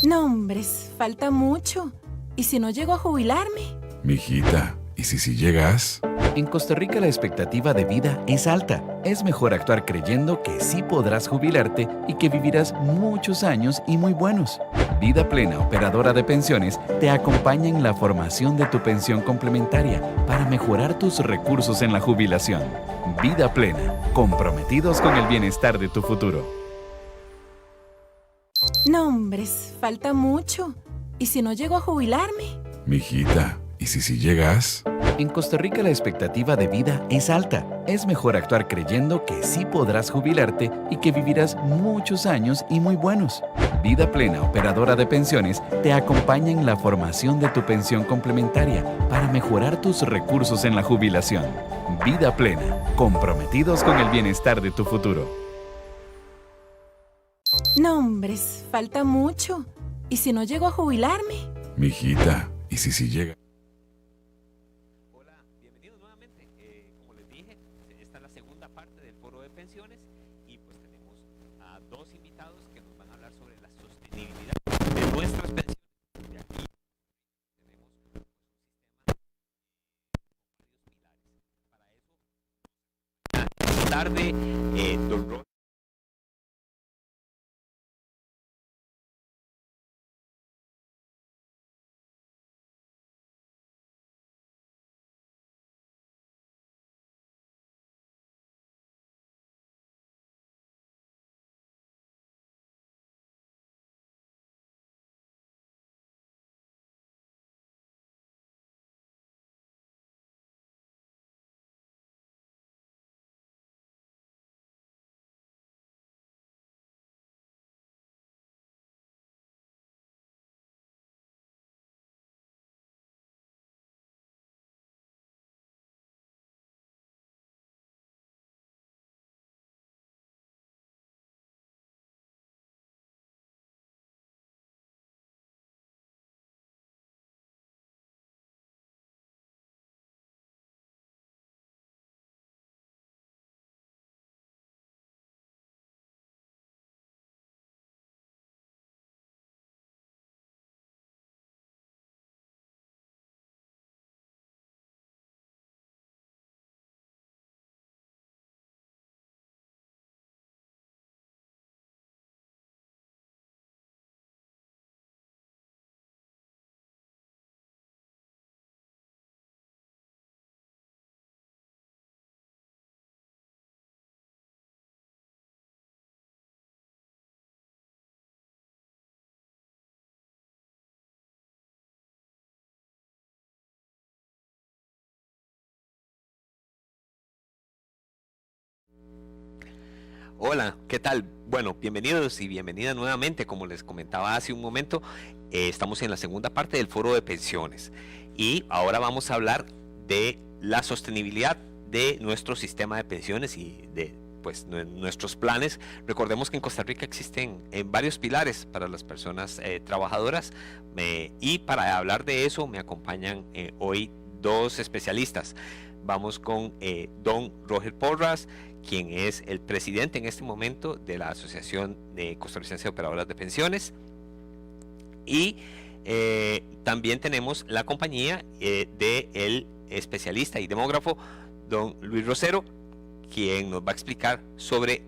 No, hombres, falta mucho. ¿Y si no llego a jubilarme? Mijita, ¿Y si llegas? En Costa Rica la expectativa de vida es alta. Es mejor actuar creyendo que sí podrás jubilarte y que vivirás muchos años y muy buenos. Vida Plena, operadora de pensiones, te acompaña en la formación de tu pensión complementaria para mejorar tus recursos en la jubilación. Vida Plena, comprometidos con el bienestar de tu futuro. No, hombres, falta mucho. ¿Y si no llego a jubilarme? Mijita, ¿y si llegas? En Costa Rica la expectativa de vida es alta. Es mejor actuar creyendo que sí podrás jubilarte y que vivirás muchos años y muy buenos. Vida Plena, operadora de pensiones, te acompaña en la formación de tu pensión complementaria para mejorar tus recursos en la jubilación. Vida Plena, comprometidos con el bienestar de tu futuro. No, hombres, falta mucho. ¿Y si no llego a jubilarme? Mijita, ¿y si llegas? Hola, bienvenidos nuevamente. Como les dije, esta es la segunda parte del foro de pensiones y pues tenemos a dos invitados que nos van a hablar sobre la sostenibilidad de nuestras pensiones. De aquí tenemos un sistema con varios pilares. Para eso, esta tarde, don Roger. Hola, ¿qué tal? Bueno, bienvenidos y bienvenidas nuevamente. Como les comentaba hace un momento, estamos en la segunda parte del foro de pensiones y ahora vamos a hablar de la sostenibilidad de nuestro sistema de pensiones y de pues nuestros planes. Recordemos que en Costa Rica existen varios pilares para las personas trabajadoras y para hablar de eso me acompañan hoy dos especialistas. Vamos con don Roger Porras, quien es el presidente en este momento de la Asociación de Costarricense de Operadoras de Pensiones. Y también tenemos la compañía del especialista y demógrafo, don Luis Rosero, quien nos va a explicar sobre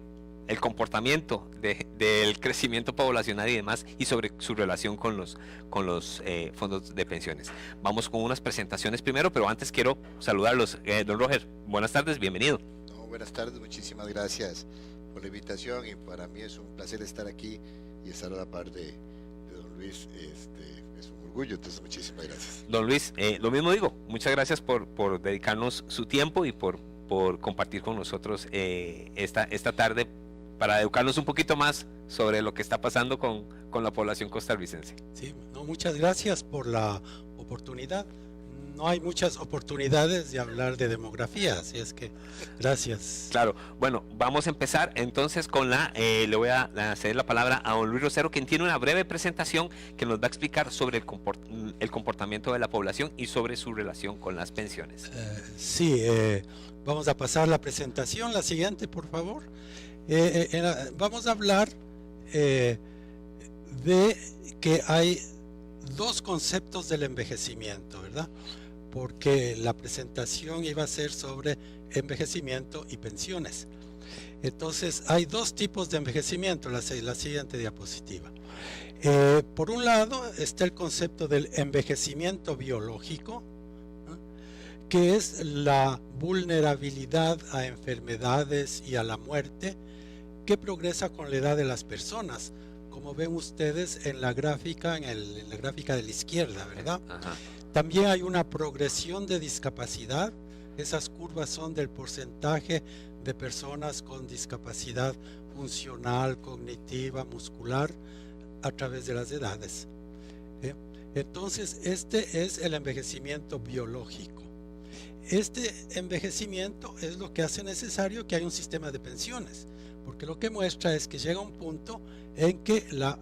el comportamiento del crecimiento poblacional y demás, y sobre su relación con los fondos de pensiones. Vamos con unas presentaciones primero, pero antes quiero saludarlos. Don Roger, buenas tardes, bienvenido. Buenas tardes, muchísimas gracias por la invitación y para mí es un placer estar aquí y estar a la par de don Luis, es un orgullo, entonces muchísimas gracias. Don Luis, lo mismo digo, muchas gracias por dedicarnos su tiempo y por compartir con nosotros esta tarde para educarnos un poquito más sobre lo que está pasando con la población costarricense. Sí, no, muchas gracias por la oportunidad. No hay muchas oportunidades de hablar de demografía, así es que gracias. Claro, bueno, vamos a empezar entonces con le voy a ceder la palabra a don Luis Rosero, quien tiene una breve presentación que nos va a explicar sobre el comportamiento de la población y sobre su relación con las pensiones. Sí, vamos a pasar la presentación, la siguiente por favor. Vamos a hablar de que hay dos conceptos del envejecimiento, ¿verdad? porque la presentación iba a ser sobre envejecimiento y pensiones. Entonces, hay dos tipos de envejecimiento, la siguiente diapositiva. Por un lado está el concepto del envejecimiento biológico, ¿no?, que es la vulnerabilidad a enfermedades y a la muerte que progresa con la edad de las personas, como ven ustedes en la gráfica, en la gráfica de la izquierda, ¿verdad? Ajá. También hay una progresión de discapacidad. Esas curvas son del porcentaje de personas con discapacidad funcional, cognitiva, muscular, a través de las edades. Entonces, este es el envejecimiento biológico. Este envejecimiento es lo que hace necesario que haya un sistema de pensiones, porque lo que muestra es que llega un punto en que la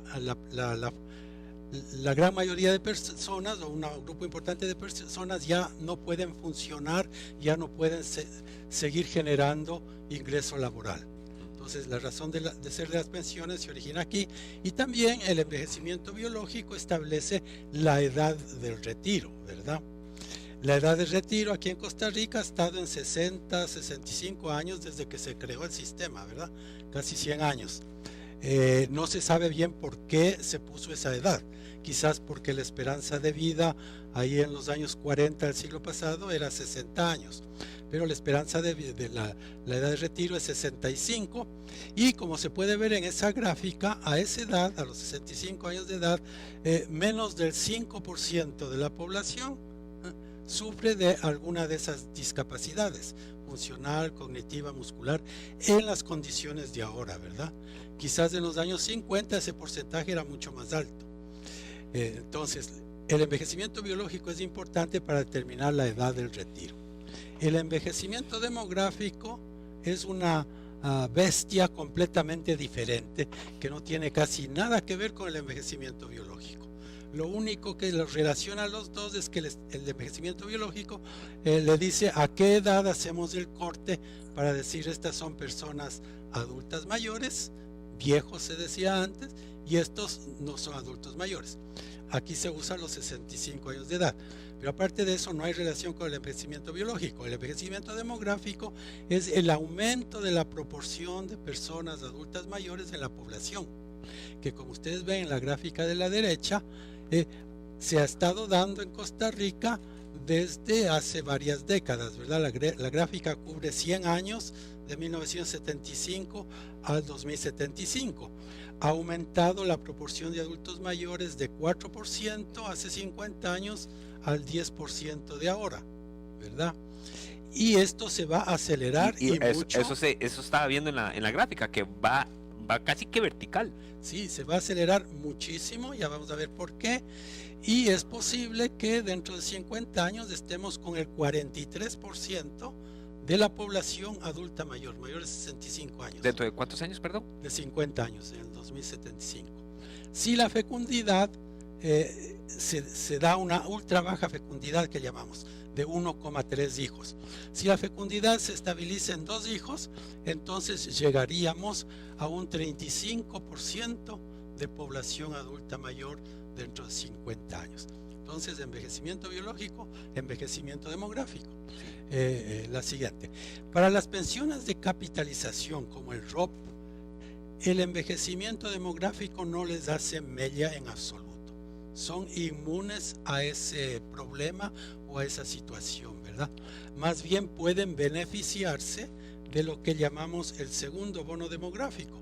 gran mayoría de personas, o un grupo importante de personas, ya no pueden funcionar, ya no pueden seguir generando ingreso laboral. Entonces, la razón de ser de las pensiones se origina aquí, y también el envejecimiento biológico establece la edad del retiro, ¿verdad? La edad del retiro aquí en Costa Rica ha estado en 60, 65 años desde que se creó el sistema, ¿verdad? Casi 100 años. No se sabe bien por qué se puso esa edad. Quizás porque la esperanza de vida ahí en los años 40 del siglo pasado era 60 años. Pero la esperanza de la edad de retiro es 65, y como se puede ver en esa gráfica, a esa edad, a los 65 años de edad, menos del 5% de la población sufre de alguna de esas discapacidades, funcional, cognitiva, muscular, en las condiciones de ahora, ¿verdad? Quizás en los años 50 ese porcentaje era mucho más alto. Entonces, el envejecimiento biológico es importante para determinar la edad del retiro. El envejecimiento demográfico es una bestia completamente diferente, que no tiene casi nada que ver con el envejecimiento biológico. Lo único que los relaciona a los dos es que el envejecimiento biológico le dice a qué edad hacemos el corte para decir estas son personas adultas mayores, viejos se decía antes, y estos no son adultos mayores. Aquí se usan los 65 años de edad. Pero aparte de eso no hay relación con el envejecimiento biológico. El envejecimiento demográfico es el aumento de la proporción de personas adultas mayores en la población, que como ustedes ven en la gráfica de la derecha, se ha estado dando en Costa Rica desde hace varias décadas, ¿verdad? La gráfica cubre 100 años, de 1975 al 2075. Ha aumentado la proporción de adultos mayores de 4% hace 50 años al 10% de ahora, ¿verdad? Y esto se va a acelerar y mucho. Eso estaba viendo en la gráfica, que va casi que vertical. Sí, se va a acelerar muchísimo, ya vamos a ver por qué. Y es posible que dentro de 50 años estemos con el 43% de la población adulta mayor, mayores de 65 años. ¿Dentro de cuántos años, perdón? De 50 años, en el 2075. Si la fecundidad se da una ultra baja fecundidad que llamamos, de 1,3 hijos. Si la fecundidad se estabiliza en 2 hijos, entonces llegaríamos a un 35% de población adulta mayor dentro de 50 años. Entonces, envejecimiento biológico, envejecimiento demográfico. La siguiente. Para las pensiones de capitalización como el ROP, el envejecimiento demográfico no les hace mella en absoluto. Son inmunes a ese problema o a esa situación, ¿verdad? Más bien pueden beneficiarse de lo que llamamos el segundo bono demográfico,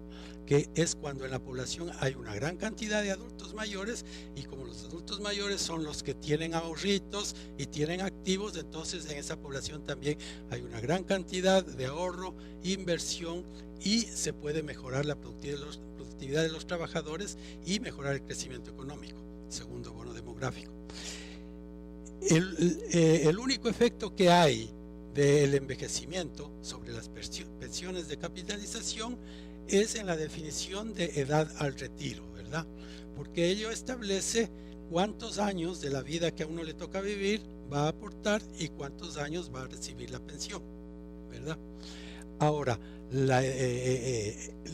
que es cuando en la población hay una gran cantidad de adultos mayores, y como los adultos mayores son los que tienen ahorritos y tienen activos, entonces en esa población también hay una gran cantidad de ahorro, inversión, y se puede mejorar la productividad de los trabajadores y mejorar el crecimiento económico. Segundo bono demográfico. El único efecto que hay del envejecimiento sobre las pensiones de capitalización es en la definición de edad al retiro, ¿verdad? Porque ello establece cuántos años de la vida que a uno le toca vivir va a aportar y cuántos años va a recibir la pensión, ¿verdad? Ahora,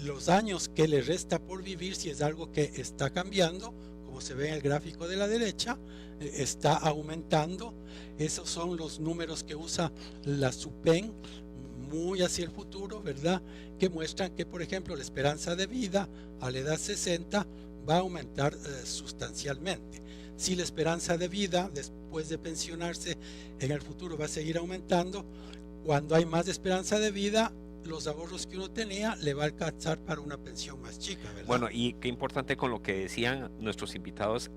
los años que le resta por vivir, si es algo que está cambiando, como como se ve en el gráfico de la derecha, está aumentando. Esos son los números que usa la SUPEN, muy hacia el futuro, ¿verdad? Que muestran que, por ejemplo, la esperanza de vida a la edad 60 va a aumentar sustancialmente. Si la esperanza de vida después de pensionarse en el futuro va a seguir aumentando, cuando hay más esperanza de vida, los ahorros que uno tenía le va a alcanzar para una pensión más chica, ¿verdad? Bueno, y qué importante con lo que decían nuestros invitados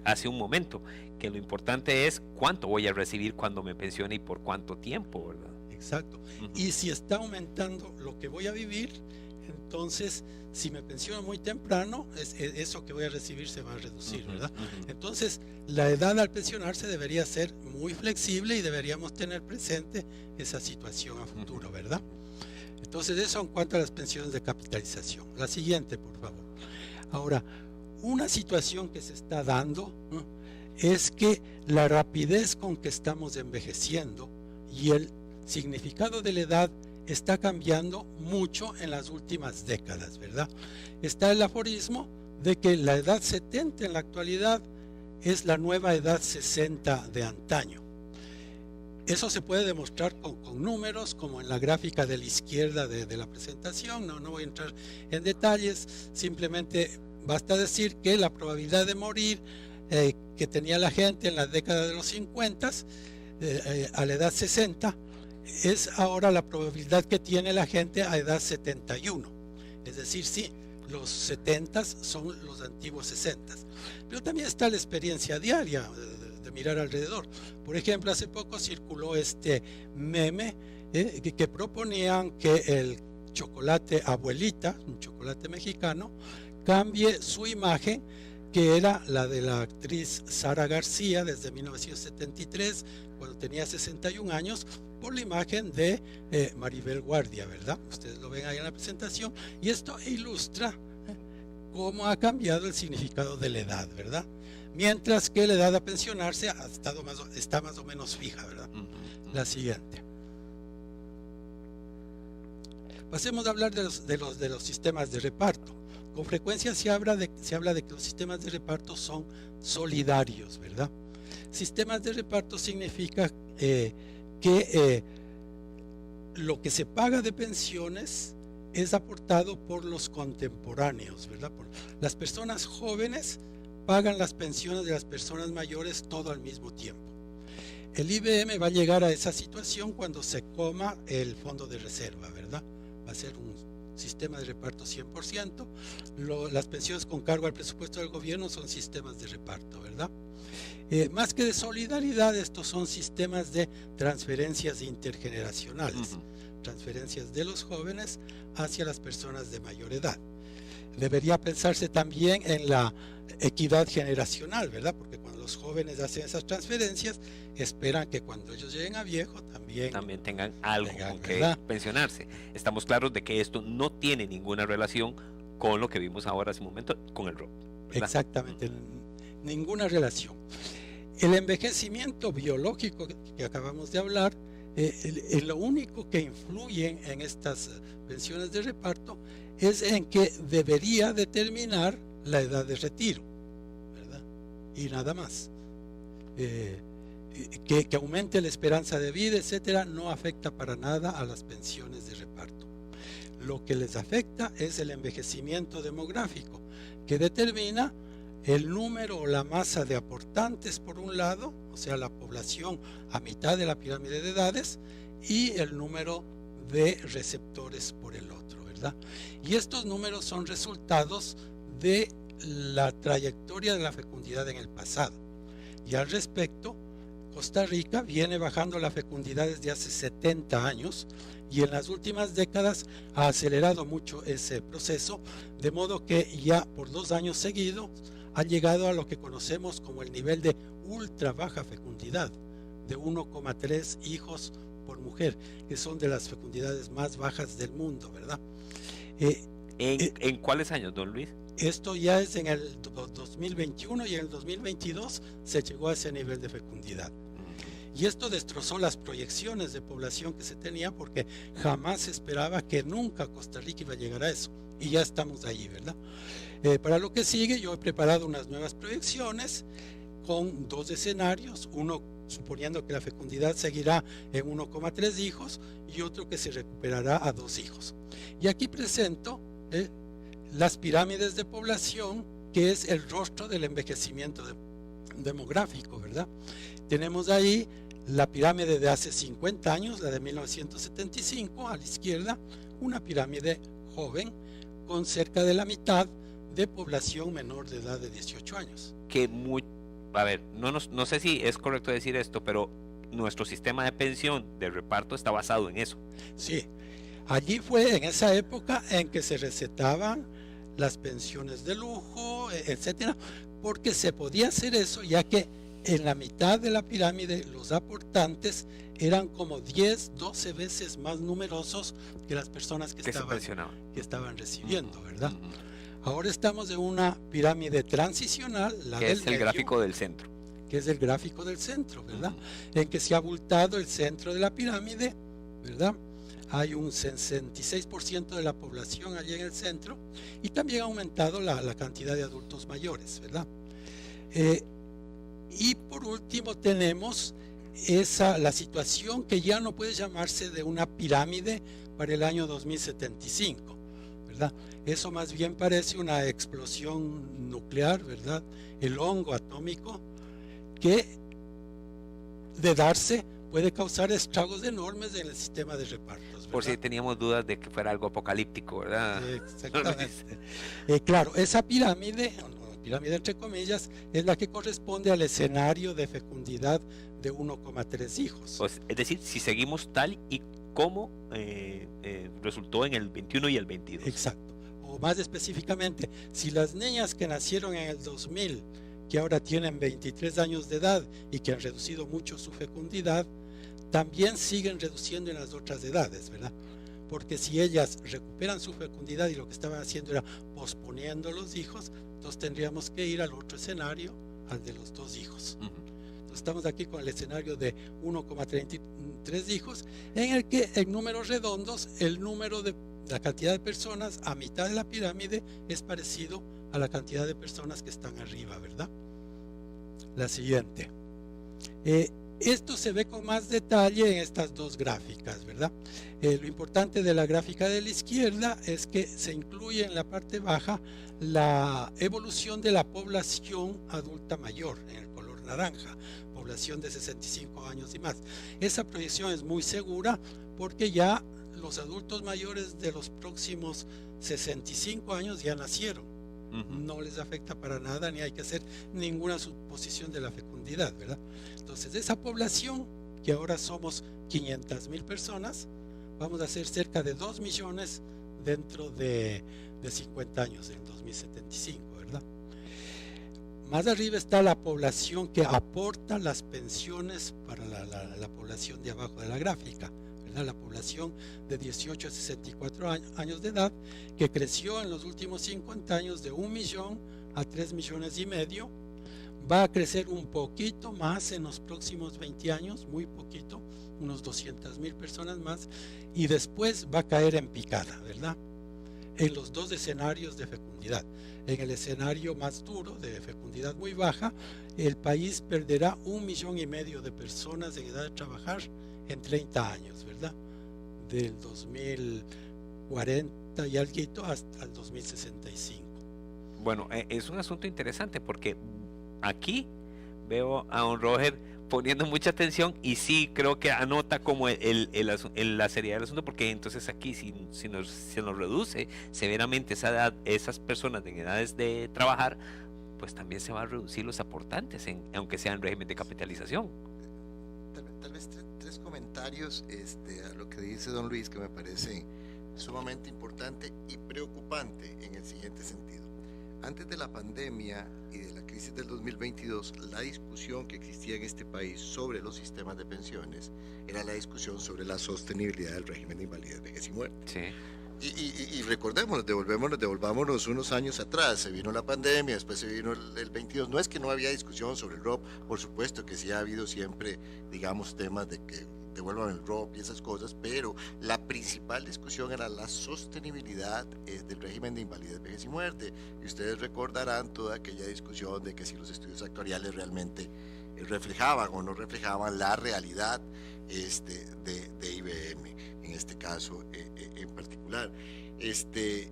hace un momento, que lo importante es cuánto voy a recibir cuando me pensione y por cuánto tiempo, ¿verdad? Exacto. Y si está aumentando lo que voy a vivir, entonces si me pensiono muy temprano, eso que voy a recibir se va a reducir, ¿verdad? Entonces la edad al pensionarse debería ser muy flexible y deberíamos tener presente esa situación a futuro, ¿verdad? Entonces eso en cuanto a las pensiones de capitalización. La siguiente, por favor. Ahora, una situación que se está dando, ¿no?, es que la rapidez con que estamos envejeciendo y el significado de la edad está cambiando mucho en las últimas décadas, ¿verdad? Está el aforismo de que la edad 70 en la actualidad es la nueva edad 60 de antaño. Eso se puede demostrar con números, como en la gráfica de la izquierda de la presentación. No voy a entrar en detalles, simplemente basta decir que la probabilidad de morir que tenía la gente en la década de los 50 a la edad 60 es ahora la probabilidad que tiene la gente a edad 71. Es decir, sí, los 70 son los antiguos 60. Pero también está la experiencia diaria de mirar alrededor. Por ejemplo, hace poco circuló este meme que proponían que el chocolate Abuelita, un chocolate mexicano, cambie su imagen, que era la de la actriz Sara García desde 1973, cuando tenía 61 años, por la imagen de Maribel Guardia, ¿verdad? Ustedes lo ven ahí en la presentación, y esto ilustra cómo ha cambiado el significado de la edad, ¿verdad? Mientras que la edad a pensionarse está más o menos fija, ¿verdad? La siguiente. Pasemos a hablar de los sistemas de reparto. Con frecuencia se habla de que los sistemas de reparto son solidarios, ¿verdad? Sistemas de reparto significa que lo que se paga de pensiones es aportado por los contemporáneos, ¿verdad? Las personas jóvenes pagan las pensiones de las personas mayores todo al mismo tiempo. El IBM va a llegar a esa situación cuando se coma el fondo de reserva, ¿verdad? Va a ser un sistema de reparto 100%. Las pensiones con cargo al presupuesto del gobierno son sistemas de reparto, ¿verdad? Más que de solidaridad, estos son sistemas de transferencias intergeneracionales, transferencias de los jóvenes hacia las personas de mayor edad. Debería pensarse también en la equidad generacional, ¿verdad? Porque cuando los jóvenes hacen esas transferencias, esperan que cuando ellos lleguen a viejo también tengan algo con que pensionarse. Estamos claros de que esto no tiene ninguna relación con lo que vimos ahora hace un momento, con el ROP, ¿verdad? Exactamente, ninguna relación. El envejecimiento biológico que acabamos de hablar, lo único que influye en estas pensiones de reparto es en que debería determinar la edad de retiro, ¿verdad? Y nada más. Que aumente la esperanza de vida, etcétera, no afecta para nada a las pensiones de reparto. Lo que les afecta es el envejecimiento demográfico, que determina el número o la masa de aportantes por un lado, o sea, la población a mitad de la pirámide de edades, y el número de receptores por el otro, ¿verdad? Y estos números son resultados de la trayectoria de la fecundidad en el pasado. Y al respecto, Costa Rica viene bajando la fecundidad desde hace 70 años y en las últimas décadas ha acelerado mucho ese proceso, de modo que ya por 2 años seguidos ha llegado a lo que conocemos como el nivel de ultra baja fecundidad, de 1,3 hijos por mujer, que son de las fecundidades más bajas del mundo, ¿verdad? ¿En cuáles años, don Luis? Esto ya es en el 2021 y en el 2022 se llegó a ese nivel de fecundidad. Y esto destrozó las proyecciones de población que se tenía, porque jamás se esperaba que nunca Costa Rica iba a llegar a eso. Y ya estamos ahí, ¿verdad? Para lo que sigue, yo he preparado unas nuevas proyecciones con 2 escenarios, uno suponiendo que la fecundidad seguirá en 1,3 hijos y otro que se recuperará a 2 hijos. Y aquí presento las pirámides de población, que es el rostro del envejecimiento demográfico, ¿verdad? Tenemos ahí la pirámide de hace 50 años, la de 1975, a la izquierda, una pirámide joven con cerca de la mitad de población menor de edad de 18 años. A ver, no sé si es correcto decir esto, pero nuestro sistema de pensión de reparto está basado en eso. Sí, allí fue en esa época en que se recetaban las pensiones de lujo, etcétera, porque se podía hacer eso, ya que en la mitad de la pirámide los aportantes eran como 10, 12 veces más numerosos que las personas que estaban recibiendo, ¿verdad? Ahora estamos en una pirámide transicional, la que del es el medio, gráfico del centro. Que es el gráfico del centro, ¿verdad? En que se ha abultado el centro de la pirámide, ¿verdad? Hay un 66% de la población allí en el centro, y también ha aumentado la cantidad de adultos mayores, ¿verdad? Y por último tenemos la situación que ya no puede llamarse de una pirámide para el año 2075, ¿verdad? Eso más bien parece una explosión nuclear, ¿verdad? El hongo atómico que, de darse, puede causar estragos enormes en el sistema de repartos, ¿verdad? Por si teníamos dudas de que fuera algo apocalíptico, ¿verdad? Exactamente. Claro, esa pirámide entre comillas, es la que corresponde al escenario de fecundidad de 1,3 hijos. Pues, es decir, si seguimos tal y como resultó en el 21 y el 22. Exacto. O más específicamente, si las niñas que nacieron en el 2000, que ahora tienen 23 años de edad y que han reducido mucho su fecundidad, también siguen reduciendo en las otras edades, ¿verdad? Porque si ellas recuperan su fecundidad y lo que estaban haciendo era posponiendo los hijos, entonces tendríamos que ir al otro escenario, al de los 2 hijos. Entonces estamos aquí con el escenario de 1,33 hijos, en el que en números redondos el número de la cantidad de personas a mitad de la pirámide es parecido a la cantidad de personas que están arriba, ¿verdad? La siguiente. Esto se ve con más detalle en estas 2 gráficas, ¿verdad? Lo importante de la gráfica de la izquierda es que se incluye en la parte baja la evolución de la población adulta mayor, en el color naranja, población de 65 años y más. Esa proyección es muy segura porque ya los adultos mayores de los próximos 65 años ya nacieron. No les afecta para nada, ni hay que hacer ninguna suposición de la fecundidad, ¿verdad? Entonces, esa población, que ahora somos 500,000 personas, vamos a ser cerca de 2 millones dentro de 50 años, en 2075, ¿verdad? Más arriba está la población que aporta las pensiones para la población de abajo de la gráfica, ¿verdad? La población de 18 a 64 años de edad, que creció en los últimos 50 años de 1 millón a 3 millones y medio, va a crecer un poquito más en los próximos 20 años, muy poquito, unos 200,000 personas más, y después va a caer en picada, ¿verdad? En los 2 escenarios de fecundidad. En el escenario más duro, de fecundidad muy baja, el país perderá 1,5 millones de personas en edad de trabajar en 30 años, ¿verdad? Del 2040 y algo hasta el 2065. Bueno, es un asunto interesante porque aquí veo a don Roger poniendo mucha atención y sí creo que anota como la seriedad del asunto, porque entonces aquí si nos reduce severamente esa edad, esas personas en edades de trabajar, pues también se van a reducir los aportantes, aunque sea en régimen de capitalización. Tal vez tres comentarios a lo que dice don Luis, que me parece sumamente importante y preocupante en el siguiente sentido. Antes de la pandemia y de la crisis del 2022, la discusión que existía en este país sobre los sistemas de pensiones era la discusión sobre la sostenibilidad del régimen de invalidez, vejez y muerte. Sí. Y recordémonos, devolvámonos unos años atrás, se vino la pandemia, después se vino el 22, no es que no había discusión sobre el ROP, por supuesto que sí ha habido siempre, digamos, temas de que devuelvan el ROP y esas cosas, pero la principal discusión era la sostenibilidad del régimen de invalidez, vejez y muerte, y ustedes recordarán toda aquella discusión de que si los estudios actuariales realmente reflejaban o no reflejaban la realidad de IBM, en este caso en particular.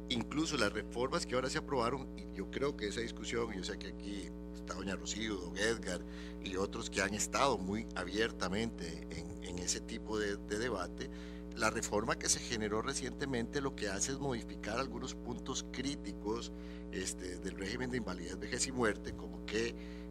Incluso las reformas que ahora se aprobaron, y yo creo que esa discusión, yo sé que aquí está doña Rocío, don Edgar y otros que han estado muy abiertamente en ese tipo de debate, la reforma que se generó recientemente lo que hace es modificar algunos puntos críticos del régimen de invalidez, vejez y muerte, como que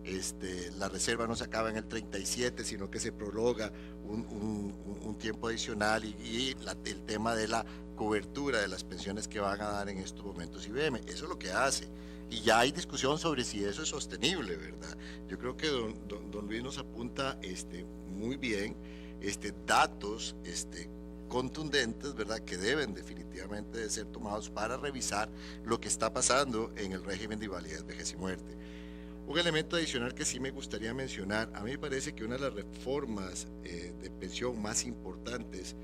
la reserva no se acaba en el 37, sino que se prolonga un tiempo adicional y el tema de la cobertura de las pensiones que van a dar en estos momentos IBM. Eso es lo que hace. Y ya hay discusión sobre si eso es sostenible, ¿verdad? Yo creo que don Luis nos apunta muy bien datos contundentes, ¿verdad?, que deben definitivamente de ser tomados para revisar lo que está pasando en el régimen de invalidez, vejez y muerte. Un elemento adicional que sí me gustaría mencionar, a mí me parece que una de las reformas de pensión más importantes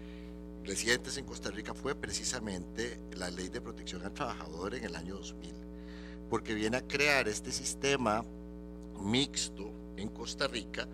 recientes en Costa Rica fue precisamente la Ley de Protección al Trabajador en el año 2000, porque viene a crear este sistema mixto en Costa Rica,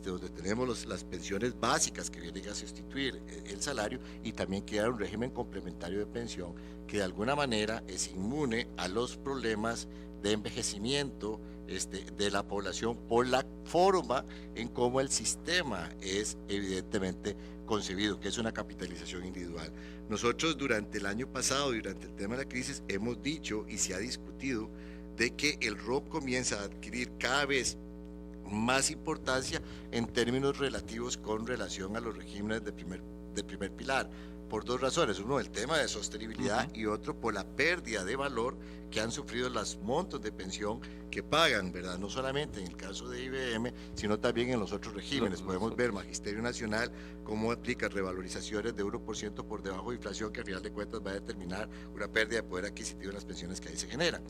donde tenemos las pensiones básicas que vienen a sustituir el salario, y también queda un régimen complementario de pensión que de alguna manera es inmune a los problemas de envejecimiento de la población por la forma en cómo el sistema es evidentemente concebido, que es una capitalización individual. Nosotros durante el año pasado, durante el tema de la crisis, hemos dicho y se ha discutido de que el ROP comienza a adquirir cada vez más importancia en términos relativos con relación a los regímenes de primer pilar, por dos razones: uno, el tema de sostenibilidad, y otro, por la pérdida de valor que han sufrido los montos de pensión que pagan, ¿verdad? No solamente en el caso de IBM, sino también en los otros regímenes. Podemos ver Magisterio Nacional cómo aplica revalorizaciones de 1% por debajo de inflación, que a final de cuentas va a determinar una pérdida de poder adquisitivo en las pensiones que ahí se generan.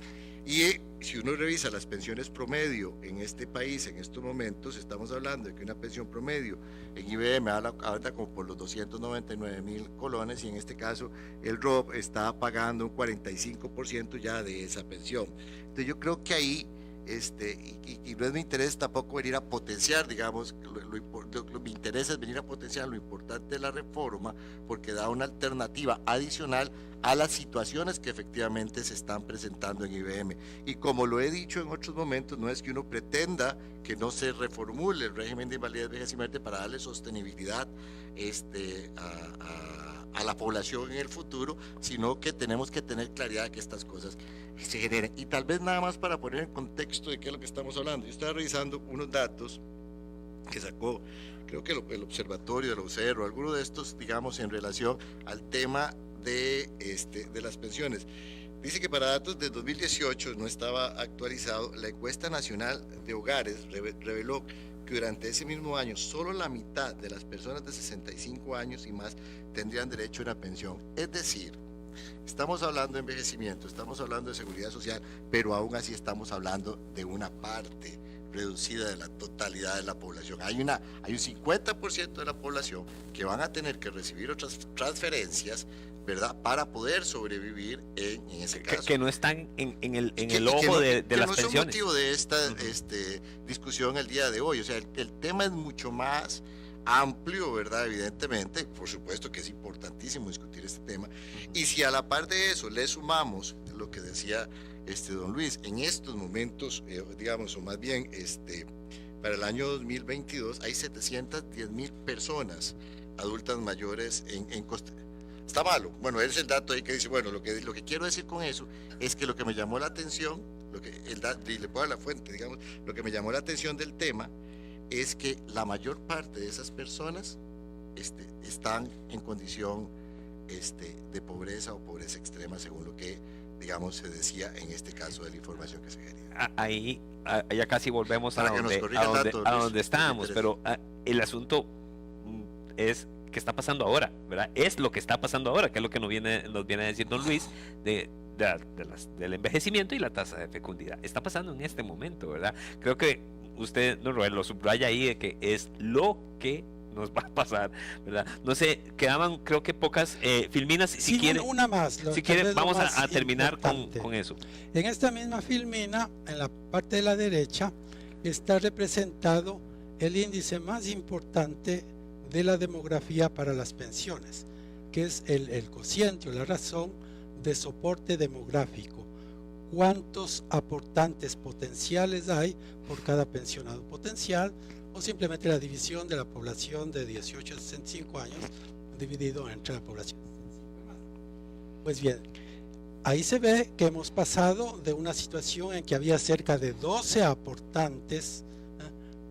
Y si uno revisa las pensiones promedio en este país en estos momentos, estamos hablando de que una pensión promedio en IBM anda como por los 299,000 colones, y en este caso el ROP está pagando un 45% ya de esa pensión. Entonces yo creo que ahí, y no es mi interés tampoco venir a potenciar, digamos, mi interés es venir a potenciar lo importante de la reforma, porque da una alternativa adicional a las situaciones que efectivamente se están presentando en IBM. Y como lo he dicho en otros momentos, no es que uno pretenda que no se reformule el régimen de invalidez, vejez y muerte para darle sostenibilidad a la población en el futuro, sino que tenemos que tener claridad de que estas cosas se generen. Y tal vez nada más para poner en contexto de qué es lo que estamos hablando, yo estaba revisando unos datos que sacó, creo que el observatorio de la UCR o alguno de estos, digamos, en relación al tema de las pensiones. Dice que para datos de 2018, no estaba actualizado, la encuesta nacional de hogares reveló que durante ese mismo año solo la mitad de las personas de 65 años y más tendrían derecho a una pensión. Es decir, estamos hablando de envejecimiento, estamos hablando de seguridad social, pero aún así estamos hablando de una parte reducida de la totalidad de la población. Hay un 50% de la población que van a tener que recibir otras transferencias, ¿verdad?, para poder sobrevivir en ese caso. Que no están en el ojo de las pensiones. No es motivo de esta discusión el día de hoy. O sea, el tema es mucho más amplio, ¿verdad? Evidentemente, por supuesto que es importantísimo discutir este tema. Y si a la par de eso le sumamos lo que decía don Luis, en estos momentos, digamos, o más bien para el año 2022 hay 710,000 personas adultas mayores en Costa Rica. Está malo. Bueno, ese es el dato ahí que dice, bueno, lo que quiero decir con eso es que lo que me llamó la atención, y le puedo dar la fuente, digamos, lo que me llamó la atención del tema es que la mayor parte de esas personas están en condición de pobreza o pobreza extrema, según lo que, digamos, se decía en este caso de la información que se quería. Ahí ya casi volvemos a donde estábamos, pero el asunto es que está pasando ahora, ¿verdad? Es lo que está pasando ahora, que es lo que nos viene a decir don Luis del envejecimiento y la tasa de fecundidad. Está pasando en este momento, ¿verdad? Creo que usted, don Roel, lo subraya ahí de que es lo que nos va a pasar, ¿verdad? No sé, quedaban creo que pocas filminas. Si quiere, una más. Si quiere, vamos a terminar con eso. En esta misma filmina, en la parte de la derecha, está representado el índice más importante de la demografía para las pensiones, que es el cociente o la razón de soporte demográfico. ¿Cuántos aportantes potenciales hay por cada pensionado potencial? O simplemente la división de la población de 18 a 65 años dividido entre la población. Pues bien, ahí se ve que hemos pasado de una situación en que había cerca de 12 aportantes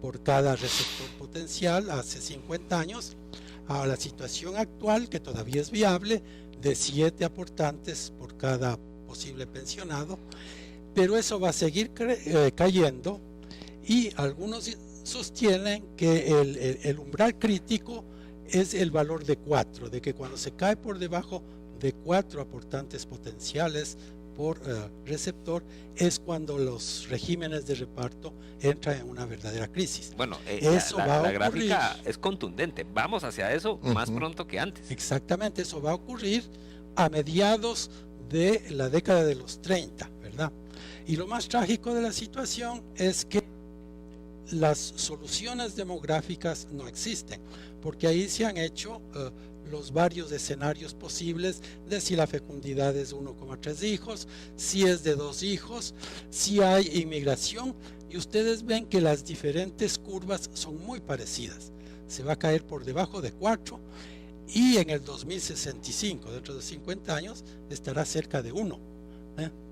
por cada receptor potencial hace 50 años, a la situación actual, que todavía es viable, de 7 aportantes por cada posible pensionado, pero eso va a seguir cayendo, y algunos sostienen que el umbral crítico es el valor de 4, de que cuando se cae por debajo de 4 aportantes potenciales por receptor es cuando los regímenes de reparto entran en una verdadera crisis. Bueno, eso la gráfica es contundente, vamos hacia eso más pronto que antes. Exactamente, eso va a ocurrir a mediados de la década de los 30, ¿verdad? Y lo más trágico de la situación es que las soluciones demográficas no existen, porque ahí se han hecho los varios escenarios posibles de si la fecundidad es 1,3 hijos, si es de 2 hijos, si hay inmigración, y ustedes ven que las diferentes curvas son muy parecidas. Se va a caer por debajo de 4 y en el 2065, dentro de 50 años, estará cerca de 1.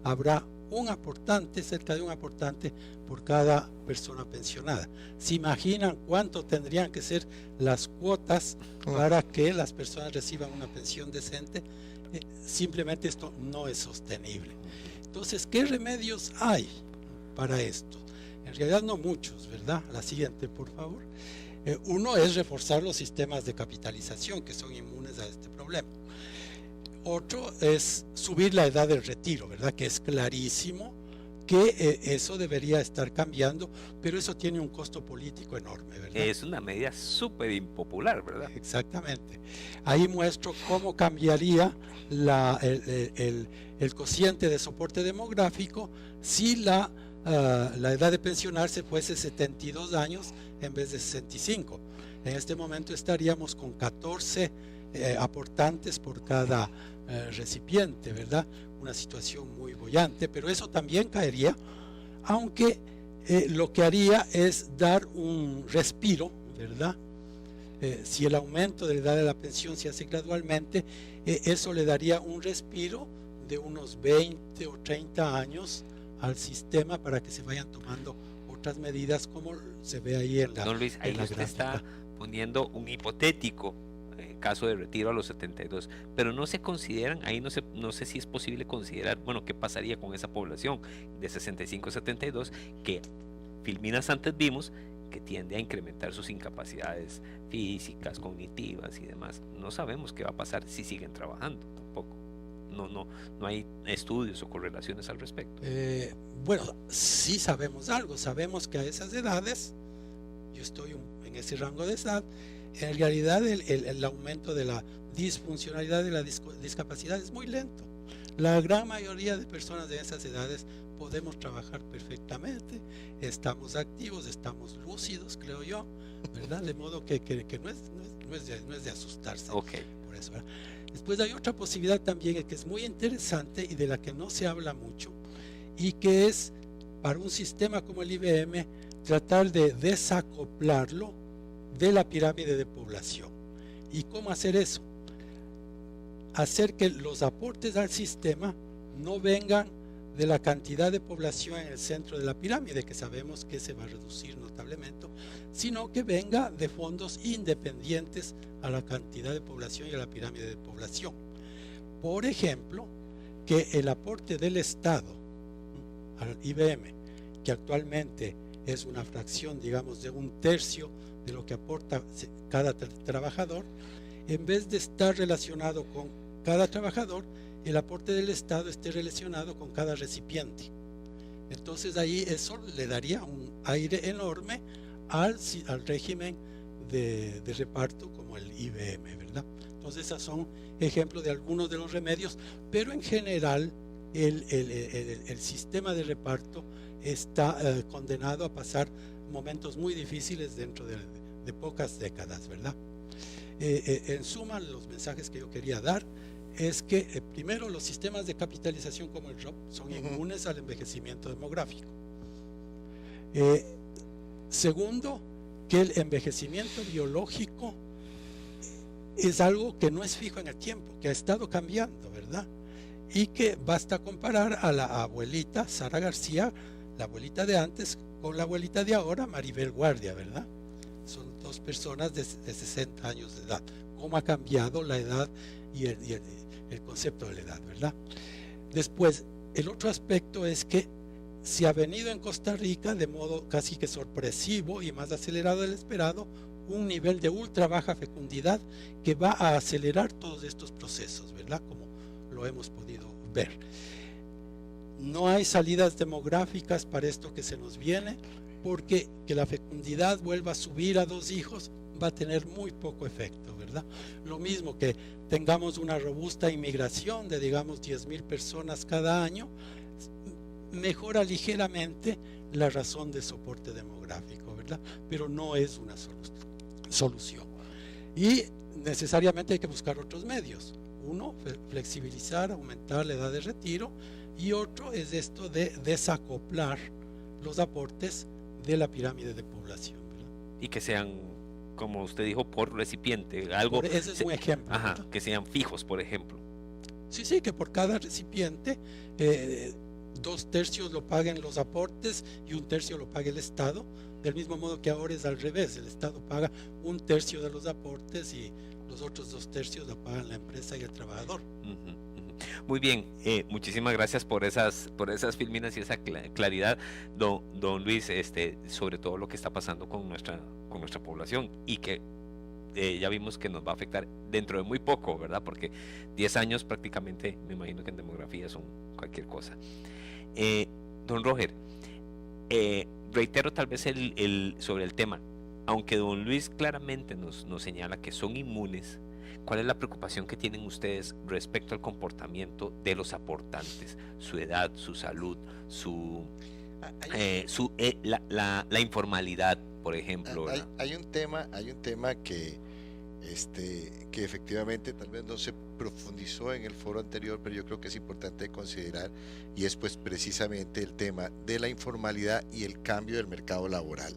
Habrá un aportante, cerca de un aportante por cada persona pensionada. ¿Se imaginan cuánto tendrían que ser las cuotas para que las personas reciban una pensión decente? Simplemente esto no es sostenible. Entonces, ¿qué remedios hay para esto? En realidad no muchos, ¿verdad? La siguiente, por favor. Uno es reforzar los sistemas de capitalización que son inmunes a este problema. Otro es subir la edad del retiro, ¿verdad? Que es clarísimo que eso debería estar cambiando, pero eso tiene un costo político enorme, ¿verdad? Es una medida súper impopular, ¿verdad? Exactamente. Ahí muestro cómo cambiaría el cociente de soporte demográfico si la edad de pensionarse fuese 72 años en vez de 65. En este momento estaríamos con 14 aportantes por cada recipiente, ¿verdad? Una situación muy boyante, pero eso también caería, aunque lo que haría es dar un respiro, ¿verdad? Si el aumento de la edad de la pensión se hace gradualmente, eso le daría un respiro de unos 20 o 30 años al sistema para que se vayan tomando otras medidas, como se ve ahí en la Don Luis, ahí usted gráfica. está poniendo un hipotético caso de retiro a los 72, pero no se consideran, ahí no sé si es posible considerar, bueno, qué pasaría con esa población de 65 a 72 que filminas antes vimos que tiende a incrementar sus incapacidades físicas, cognitivas y demás. No sabemos qué va a pasar si siguen trabajando tampoco. No hay estudios o correlaciones al respecto. Bueno, sí sabemos algo, sabemos que a esas edades, yo estoy en ese rango de edad, en realidad el aumento de la disfuncionalidad de la discapacidad es muy lento. La gran mayoría de personas de esas edades podemos trabajar perfectamente, estamos activos, estamos lúcidos, creo yo, ¿verdad? De modo que no es de asustarse. Okay. Por eso, ¿verdad? Después hay otra posibilidad también que es muy interesante y de la que no se habla mucho, y que es para un sistema como el IBM tratar de desacoplarlo de la pirámide de población. ¿Y cómo hacer eso? Hacer que los aportes al sistema no vengan de la cantidad de población en el centro de la pirámide, que sabemos que se va a reducir notablemente, sino que venga de fondos independientes a la cantidad de población y a la pirámide de población. Por ejemplo, que el aporte del Estado al IBM, que actualmente es una fracción, digamos, de 1/3 de lo que aporta cada trabajador, en vez de estar relacionado con cada trabajador, el aporte del Estado esté relacionado con cada recipiente. Entonces ahí eso le daría un aire enorme al régimen de reparto como el IBM, ¿verdad? Entonces esos son ejemplos de algunos de los remedios, pero en general el sistema de reparto está condenado a pasar momentos muy difíciles dentro de pocas décadas, ¿verdad? En suma, los mensajes que yo quería dar es que primero los sistemas de capitalización como el ROP son inmunes al envejecimiento demográfico. Segundo, que el envejecimiento biológico es algo que no es fijo en el tiempo, que ha estado cambiando, ¿verdad? Y que basta comparar a la abuelita Sara García, la abuelita de antes, con la abuelita de ahora, Maribel Guardia, ¿verdad? Son dos personas de 60 años de edad. ¿Cómo ha cambiado la edad y el concepto de la edad, ¿verdad? Después, el otro aspecto es que se ha venido en Costa Rica de modo casi que sorpresivo y más acelerado del esperado un nivel de ultra baja fecundidad que va a acelerar todos estos procesos, ¿verdad? Como lo hemos podido ver. No hay salidas demográficas para esto que se nos viene, porque que la fecundidad vuelva a subir a 2 hijos va a tener muy poco efecto, ¿verdad? Lo mismo que tengamos una robusta inmigración de, digamos, 10,000 personas cada año, mejora ligeramente la razón de soporte demográfico, ¿verdad? Pero no es una solución. Y necesariamente hay que buscar otros medios. Uno, flexibilizar, aumentar la edad de retiro, y otro es esto de desacoplar los aportes de la pirámide de población, ¿verdad? Y que sean, como usted dijo, por recipiente, algo. Ese es un ejemplo. Ajá, ¿verdad? Que sean fijos, por ejemplo. Sí, que por cada recipiente 2/3 lo paguen los aportes y 1/3 lo pague el Estado, del mismo modo que ahora es al revés, el Estado paga 1/3 de los aportes y los otros 2/3 lo pagan la empresa y el trabajador. Muy bien, muchísimas gracias por esas filminas y esa claridad, don Luis, sobre todo lo que está pasando con nuestra población, y que ya vimos que nos va a afectar dentro de muy poco, ¿verdad? Porque 10 años prácticamente, me imagino que en demografía son cualquier cosa. Don Roger, reitero tal vez sobre el tema, aunque don Luis claramente nos señala que son inmunes, ¿cuál es la preocupación que tienen ustedes respecto al comportamiento de los aportantes? Su edad, su salud, la informalidad, por ejemplo. Hay un tema que efectivamente tal vez no se profundizó en el foro anterior, pero yo creo que es importante considerar, y es pues precisamente el tema de la informalidad y el cambio del mercado laboral,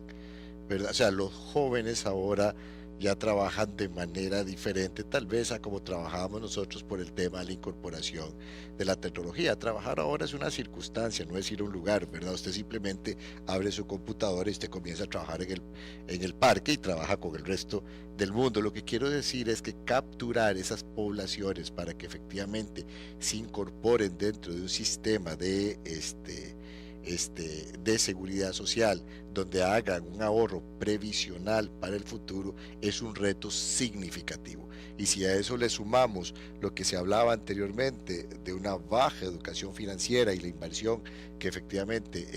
¿verdad? O sea, los jóvenes ahora ya trabajan de manera diferente tal vez a como trabajábamos nosotros por el tema de la incorporación de la tecnología. Trabajar ahora es una circunstancia, no es ir a un lugar, ¿verdad? Usted simplemente abre su computadora y usted comienza a trabajar en el parque y trabaja con el resto del mundo. Lo que quiero decir es que capturar esas poblaciones para que efectivamente se incorporen dentro de un sistema de seguridad social, donde hagan un ahorro previsional para el futuro, es un reto significativo. Y si a eso le sumamos lo que se hablaba anteriormente de una baja educación financiera y la inversión que efectivamente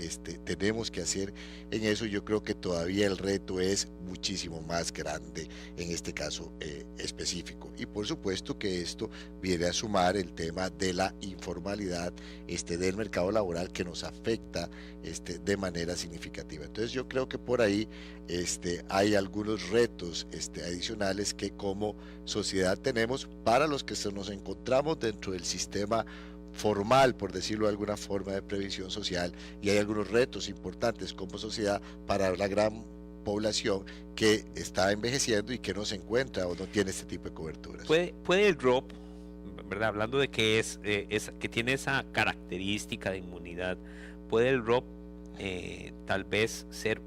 tenemos que hacer en eso, yo creo que todavía el reto es muchísimo más grande en este caso específico. Y por supuesto que esto viene a sumar el tema de la informalidad del mercado laboral, que nos afecta de manera significativa. Entonces yo creo que por ahí hay algunos retos adicionales que como sociedad tenemos para los que nos encontramos dentro del sistema formal, por decirlo de alguna forma, de previsión social, y hay algunos retos importantes como sociedad para la gran población que está envejeciendo y que no se encuentra o no tiene este tipo de coberturas. ¿Puede el ROP, ¿verdad? Hablando de que que tiene esa característica de inmunidad, puede el ROP tal vez ser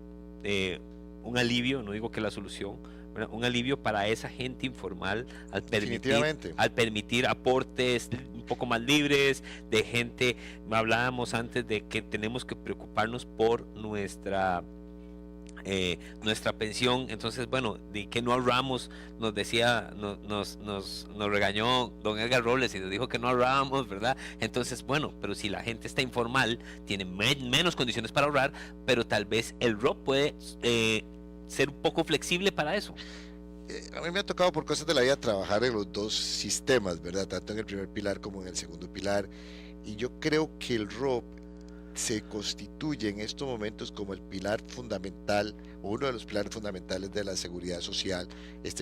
un alivio, no digo que la solución, ¿verdad? Un alivio para esa gente informal al permitir aportes un poco más libres de gente? Hablábamos antes de que tenemos que preocuparnos por nuestra nuestra pensión. Entonces, bueno, de que no ahorramos, nos decía, nos regañó don Edgar Robles y nos dijo que no ahorramos, ¿verdad? Entonces, bueno, pero si la gente está informal, tiene menos condiciones para ahorrar, pero tal vez el ROP puede ser un poco flexible para eso. A mí me ha tocado por cosas de la vida trabajar en los dos sistemas, ¿verdad? Tanto en el primer pilar como en el segundo pilar. Y yo creo que el ROP se constituye en estos momentos como el pilar fundamental, o uno de los pilares fundamentales de la seguridad social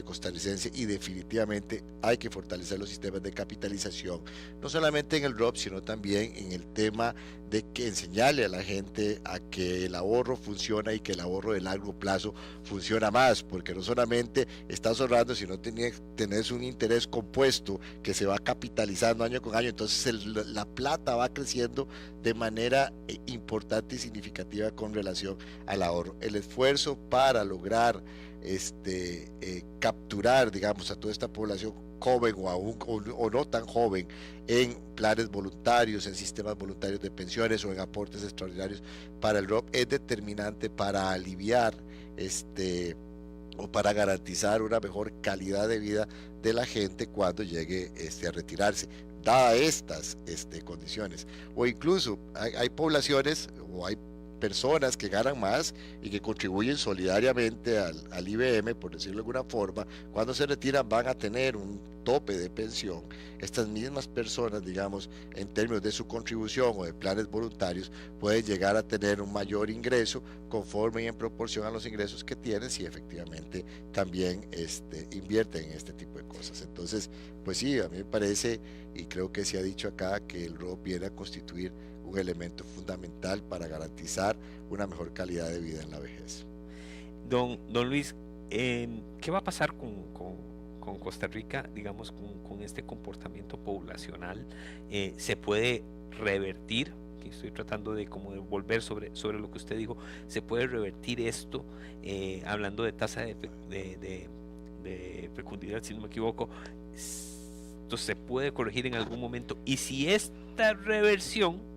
costarricense, y definitivamente hay que fortalecer los sistemas de capitalización, no solamente en el ROP, sino también en el tema de que enseñarle a la gente a que el ahorro funciona y que el ahorro de largo plazo funciona más, porque no solamente estás ahorrando, sino tenés un interés compuesto que se va capitalizando año con año, entonces la plata va creciendo de manera importante y significativa con relación al ahorro. El esfuerzo para lograr capturar, digamos, a toda esta población joven o no tan joven en planes voluntarios, en sistemas voluntarios de pensiones o en aportes extraordinarios para el ROP es determinante para aliviar o para garantizar una mejor calidad de vida de la gente cuando llegue a retirarse, dadas estas condiciones. O incluso hay poblaciones o hay personas que ganan más y que contribuyen solidariamente al IBM, por decirlo de alguna forma. Cuando se retiran van a tener un tope de pensión. Estas mismas personas, digamos, en términos de su contribución o de planes voluntarios, pueden llegar a tener un mayor ingreso conforme y en proporción a los ingresos que tienen, si efectivamente también invierten en este tipo de cosas. Entonces, pues sí, a mí me parece, y creo que se ha dicho acá, que el ROP viene a constituir un elemento fundamental para garantizar una mejor calidad de vida en la vejez. Don Luis, ¿qué va a pasar con Costa Rica, digamos, con este comportamiento poblacional? ¿Se puede revertir? Que estoy tratando de como de volver sobre lo que usted dijo. ¿Se puede revertir esto? Hablando de tasa de fecundidad, si no me equivoco, esto se puede corregir en algún momento. Y si esta reversión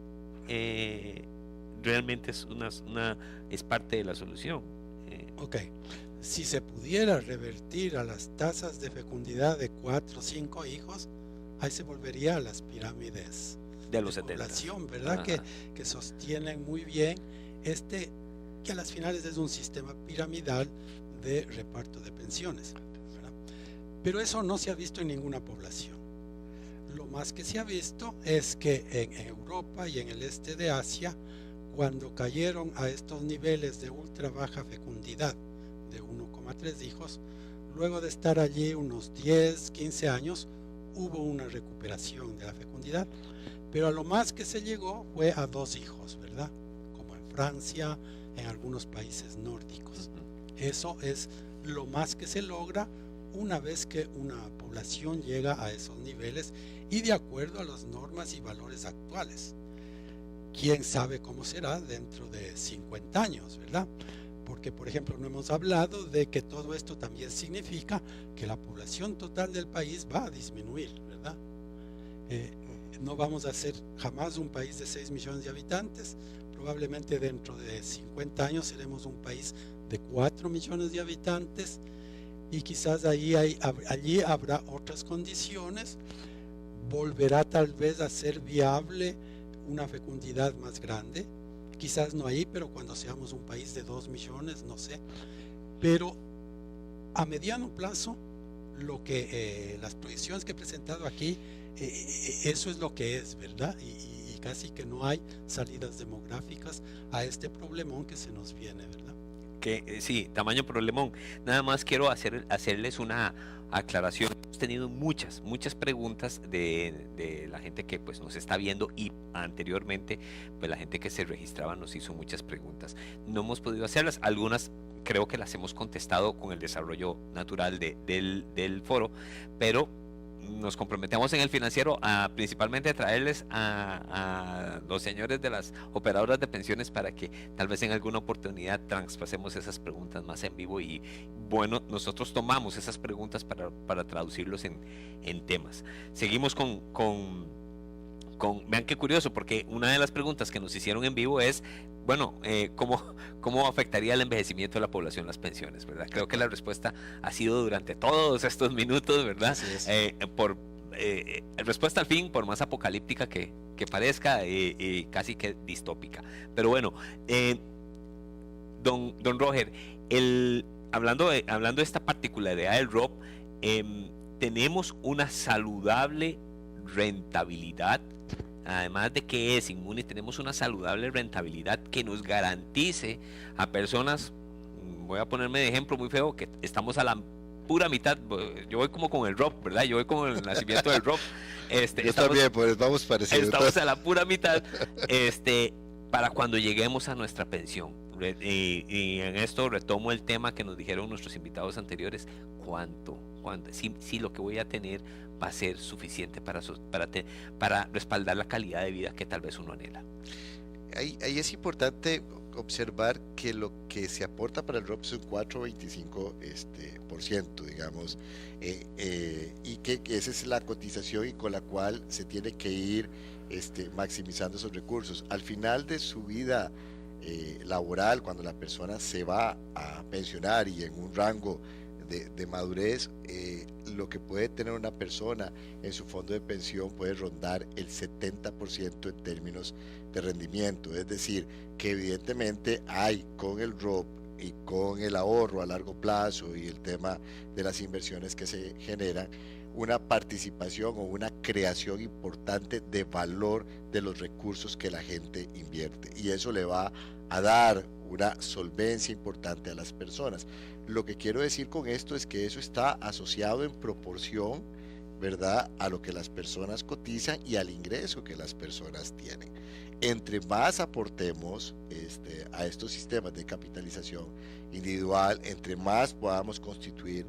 realmente es parte de la solución. Ok, si se pudiera revertir a las tasas de fecundidad de 4 o 5 hijos, ahí se volvería a las pirámides de los de 70, población, ¿verdad? Que sostienen muy bien que a las finales es un sistema piramidal de reparto de pensiones, ¿verdad? Pero eso no se ha visto en ninguna población. Lo más que se ha visto es que en Europa y en el este de Asia, cuando cayeron a estos niveles de ultra baja fecundidad de 1,3 hijos, luego de estar allí unos 10, 15 años, hubo una recuperación de la fecundidad, pero a lo más que se llegó fue a 2 hijos, ¿verdad? Como en Francia, en algunos países nórdicos. Eso es lo más que se logra una vez que una población llega a esos niveles y de acuerdo a las normas y valores actuales. ¿Quién sabe cómo será dentro de 50 años, verdad? Porque, por ejemplo, no hemos hablado de que todo esto también significa que la población total del país va a disminuir, ¿verdad? No vamos a ser jamás un país de 6 millones de habitantes. Probablemente dentro de 50 años seremos un país de 4 millones de habitantes. Y quizás allí habrá otras condiciones, volverá tal vez a ser viable una fecundidad más grande, quizás no ahí, pero cuando seamos un país de 2 millones, no sé, pero a mediano plazo, las proyecciones que he presentado aquí, eso es lo que es, ¿verdad? Y casi que no hay salidas demográficas a este problemón que se nos viene, ¿verdad? Que sí, tamaño problemón. Nada más quiero hacerles una aclaración. Hemos tenido muchas preguntas de la gente que pues nos está viendo, y anteriormente pues la gente que se registraba nos hizo muchas preguntas. No hemos podido hacerlas, algunas creo que las hemos contestado con el desarrollo natural del foro, pero nos comprometemos en el financiero a principalmente traerles a los señores de las operadoras de pensiones para que tal vez en alguna oportunidad traspasemos esas preguntas más en vivo, y bueno, nosotros tomamos esas preguntas para traducirlos en temas. Seguimos con vean qué curioso, porque una de las preguntas que nos hicieron en vivo es, bueno, ¿cómo afectaría el envejecimiento de la población las pensiones, ¿verdad? Creo que la respuesta ha sido durante todos estos minutos, ¿verdad? Así es. Respuesta al fin, por más apocalíptica que parezca, casi que distópica. Pero bueno, don Roger, hablando de esta particularidad del ROP, tenemos una saludable rentabilidad, además de que es inmune, tenemos una saludable rentabilidad que nos garantice a personas, voy a ponerme de ejemplo muy feo, que estamos a la pura mitad. Yo voy como con el ROP, ¿verdad? Yo voy como el nacimiento del ROP. Yo también, pues vamos parecidos. Estamos a la pura mitad, para cuando lleguemos a nuestra pensión. Y en esto retomo el tema que nos dijeron nuestros invitados anteriores. ¿Cuánto? Si lo que voy a tener va a ser suficiente para respaldar la calidad de vida que tal vez uno anhela. Ahí es importante observar que lo que se aporta para el ROP es un 4,25%, digamos, y que esa es la cotización y con la cual se tiene que ir maximizando esos recursos. Al final de su vida laboral, cuando la persona se va a pensionar y en un rango de madurez, lo que puede tener una persona en su fondo de pensión puede rondar el 70% en términos de rendimiento. Es decir, que evidentemente hay con el ROP y con el ahorro a largo plazo y el tema de las inversiones que se generan, una participación o una creación importante de valor de los recursos que la gente invierte, y eso le va a dar una solvencia importante a las personas. Lo que quiero decir con esto es que eso está asociado en proporción, ¿verdad?, a lo que las personas cotizan y al ingreso que las personas tienen. Entre más aportemos a estos sistemas de capitalización individual, entre más podamos constituir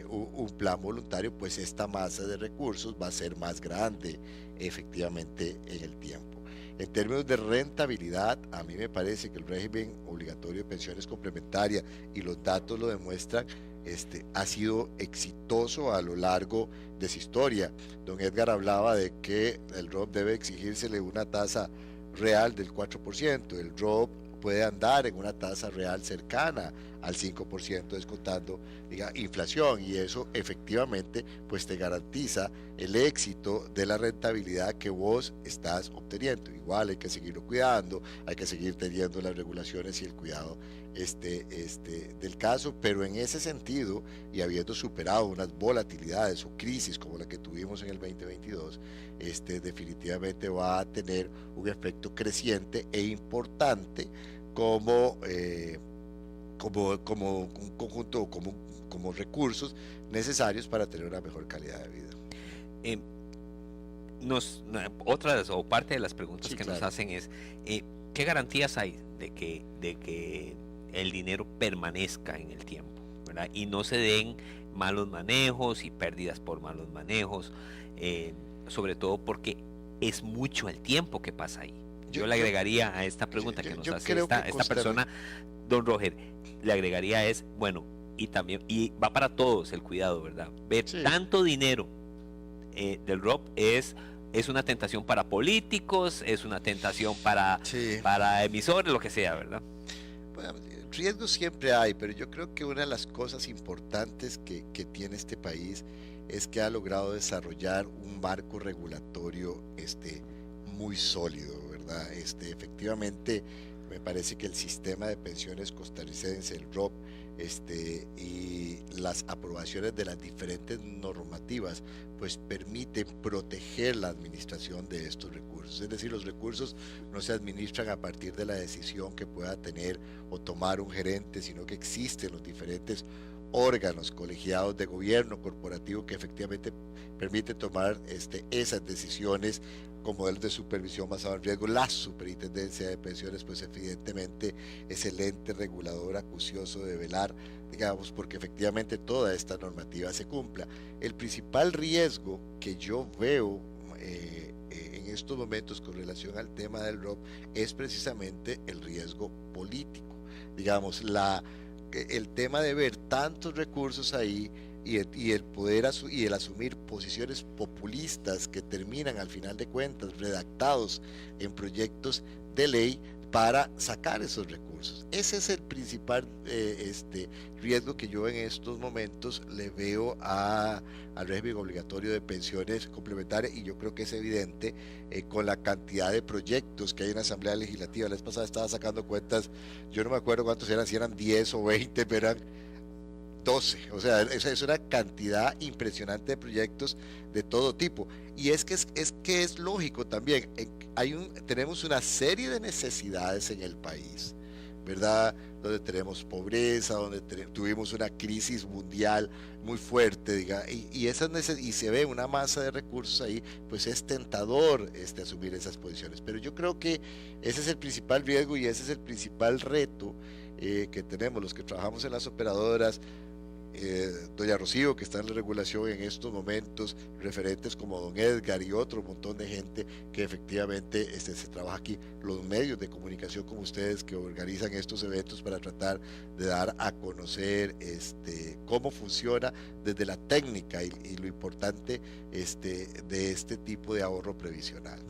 un plan voluntario, pues esta masa de recursos va a ser más grande efectivamente en el tiempo. En términos de rentabilidad, a mí me parece que el régimen obligatorio de pensiones complementarias, y los datos lo demuestran, ha sido exitoso a lo largo de su historia. Don Edgar hablaba de que el ROP debe exigírsele una tasa real del 4%, el ROP puede andar en una tasa real cercana al 5%, descontando inflación, y eso efectivamente pues te garantiza el éxito de la rentabilidad que vos estás obteniendo. Igual hay que seguirlo cuidando, hay que seguir teniendo las regulaciones y el cuidado del caso, pero en ese sentido, y habiendo superado unas volatilidades o crisis como la que tuvimos en el 2022, definitivamente va a tener un efecto creciente e importante como un conjunto, como recursos necesarios para tener una mejor calidad de vida. Otras o parte de las preguntas que claro, nos hacen es, ¿qué garantías hay de que el dinero permanezca en el tiempo, ¿verdad? Y no se den malos manejos y pérdidas por malos manejos, sobre todo porque es mucho el tiempo que pasa ahí. Yo le agregaría a esta pregunta que nos hace esta persona, don Roger, le agregaría bueno, y va para todos el cuidado, ¿verdad? Ver tanto dinero del ROP es una tentación para políticos, es una tentación para emisores, lo que sea, ¿verdad? Bueno, riesgos siempre hay, pero yo creo que una de las cosas importantes que tiene este país es que ha logrado desarrollar un marco regulatorio muy sólido, ¿verdad? Efectivamente, me parece que el sistema de pensiones costarricense, el ROP, y las aprobaciones de las diferentes normativas, pues permiten proteger la administración de estos recursos. Es decir, los recursos no se administran a partir de la decisión que pueda tener o tomar un gerente, sino que existen los diferentes órganos colegiados de gobierno corporativo que efectivamente permiten tomar esas decisiones con modelos de supervisión basado en riesgo. La Superintendencia de Pensiones, pues evidentemente es el ente regulador acucioso de velar, digamos, porque efectivamente toda esta normativa se cumpla. El principal riesgo que yo veo en estos momentos con relación al tema del ROP es precisamente el riesgo político. Digamos, el tema de ver tantos recursos ahí y el poder y el asumir posiciones populistas que terminan al final de cuentas redactados en proyectos de ley para sacar esos recursos. Ese es el principal riesgo que yo en estos momentos le veo al régimen obligatorio de pensiones complementarias, y yo creo que es evidente con la cantidad de proyectos que hay en la Asamblea Legislativa. La vez pasada estaba sacando cuentas, yo no me acuerdo cuántos eran, si eran 10 o 20, pero eran 12, o sea, es una cantidad impresionante de proyectos de todo tipo. Y es que es lógico también, tenemos una serie de necesidades en el país, ¿verdad? Donde tenemos pobreza, donde tuvimos una crisis mundial muy fuerte, y se ve una masa de recursos ahí, pues es tentador asumir esas posiciones. Pero yo creo que ese es el principal riesgo y ese es el principal reto que tenemos los que trabajamos en las operadoras. Doña Rocío, que está en la regulación en estos momentos, referentes como don Edgar y otro montón de gente que efectivamente se trabaja aquí, los medios de comunicación como ustedes que organizan estos eventos para tratar de dar a conocer cómo funciona desde la técnica y lo importante de este tipo de ahorro previsional.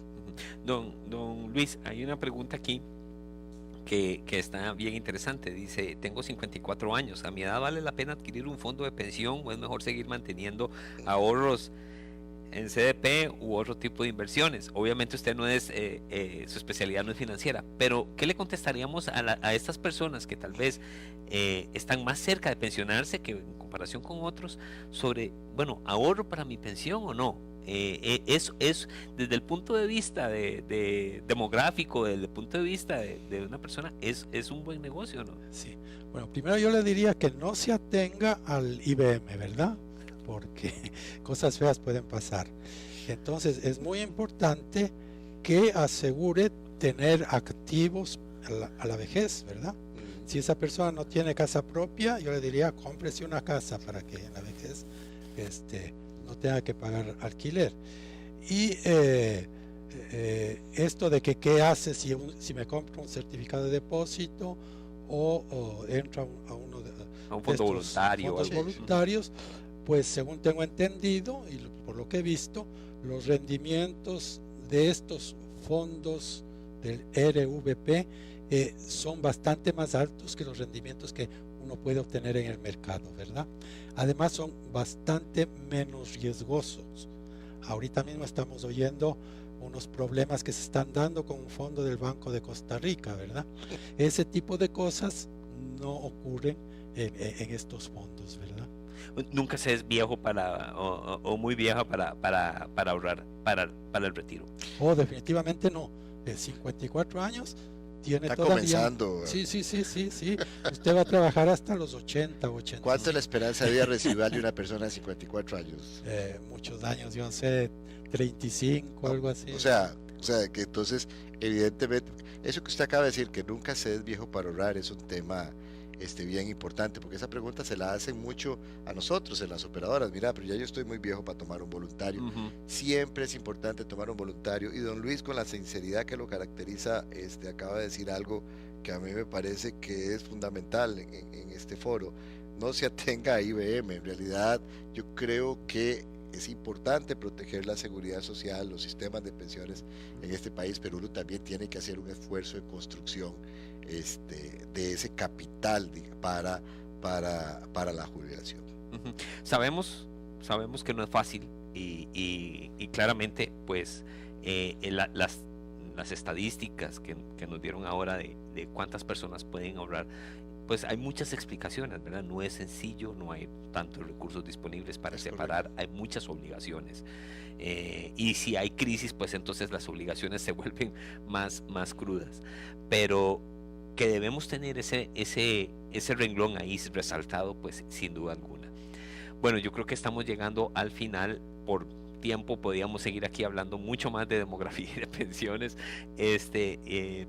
Don Luis, hay una pregunta aquí que está bien interesante. Dice: tengo 54 años, a mi edad ¿vale la pena adquirir un fondo de pensión o es mejor seguir manteniendo ahorros en CDP u otro tipo de inversiones? Obviamente usted no es, su especialidad no es financiera, pero ¿qué le contestaríamos a estas personas que tal vez están más cerca de pensionarse que en comparación con otros sobre, bueno, ahorro para mi pensión o no? Es desde el punto de vista demográfico, desde el punto de vista de una persona, es un buen negocio, ¿no? Sí. Bueno, primero yo le diría que no se atenga al IBM, ¿verdad? Porque cosas feas pueden pasar. Entonces es muy importante que asegure tener activos a la vejez, ¿verdad? Si esa persona no tiene casa propia, yo le diría cómprese una casa para que en la vejez no tenga que pagar alquiler. Y esto de que qué hace si me compro un certificado de depósito o entro a uno de un fondo voluntario, fondos voluntarios, pues según tengo entendido y por lo que he visto, los rendimientos de estos fondos del RVP son bastante más altos que los rendimientos que uno puede obtener en el mercado, ¿verdad? Además son bastante menos riesgosos. Ahorita mismo estamos oyendo unos problemas que se están dando con un fondo del Banco de Costa Rica, ¿verdad? Ese tipo de cosas no ocurren en estos fondos, ¿verdad? Nunca se es viejo o muy vieja para ahorrar para el retiro. Definitivamente no. De 54 años tiene está todavía comenzando. Sí. Usted va a trabajar hasta los 80, 80. ¿Cuánto es la esperanza de vida residual de una persona de 54 años? Muchos años, yo no sé, 35, algo así. O sea, que entonces, evidentemente, eso que usted acaba de decir, que nunca se es viejo para ahorrar, es un tema bien importante, porque esa pregunta se la hacen mucho a nosotros en las operadoras. Mira, pero ya yo estoy muy viejo para tomar un voluntario. Siempre es importante tomar un voluntario, y don Luis, con la sinceridad que lo caracteriza, acaba de decir algo que a mí me parece que es fundamental en este foro. No se atenga a IBM. En realidad yo creo que es importante proteger la seguridad social, los sistemas de pensiones en este país, pero uno también tiene que hacer un esfuerzo de construcción de ese capital para la jubilación. Sabemos que no es fácil y claramente pues las estadísticas que nos dieron ahora de cuántas personas pueden ahorrar, pues hay muchas explicaciones, ¿verdad? No es sencillo, no hay tantos recursos disponibles para separar, hay muchas obligaciones. Y si hay crisis, pues entonces las obligaciones se vuelven más crudas. Pero que debemos tener ese renglón ahí resaltado, pues sin duda alguna. Bueno, yo creo que estamos llegando al final. Por tiempo podíamos seguir aquí hablando mucho más de demografía y de pensiones,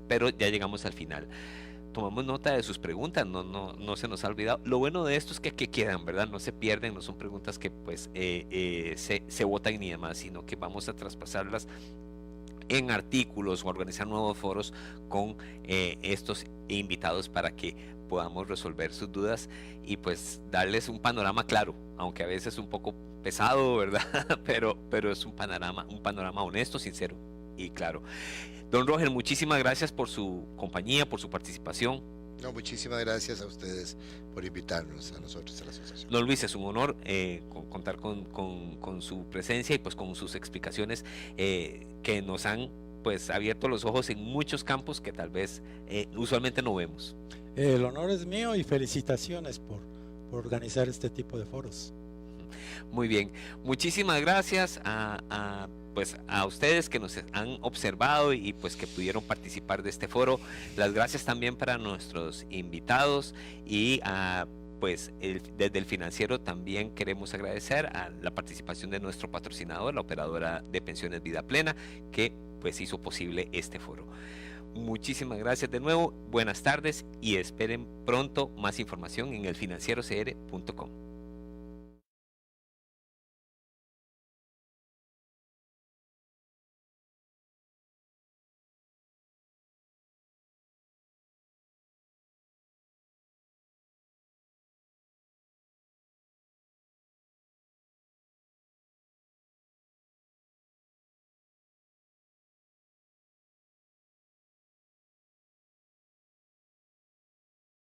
pero ya llegamos al final. Tomamos nota de sus preguntas, no se nos ha olvidado. Lo bueno de esto es que quedan, ¿verdad? No se pierden, no son preguntas que pues se botan ni demás, sino que vamos a traspasarlas en artículos o organizar nuevos foros con estos invitados para que podamos resolver sus dudas y pues darles un panorama claro, aunque a veces un poco pesado, ¿verdad? pero es un panorama honesto, sincero y claro. Don Roger, muchísimas gracias por su compañía, por su participación. No, muchísimas gracias a ustedes por invitarnos a nosotros a la asociación. Don Luis, es un honor contar con su presencia y pues con sus explicaciones que nos han pues abierto los ojos en muchos campos que tal vez usualmente no vemos. El honor es mío y felicitaciones por organizar este tipo de foros. Muy bien, muchísimas gracias pues a ustedes que nos han observado y pues que pudieron participar de este foro. Las gracias también para nuestros invitados y pues desde el financiero también queremos agradecer a la participación de nuestro patrocinador, la operadora de pensiones Vida Plena, que pues hizo posible este foro. Muchísimas gracias de nuevo, buenas tardes y esperen pronto más información en elfinancierocr.com.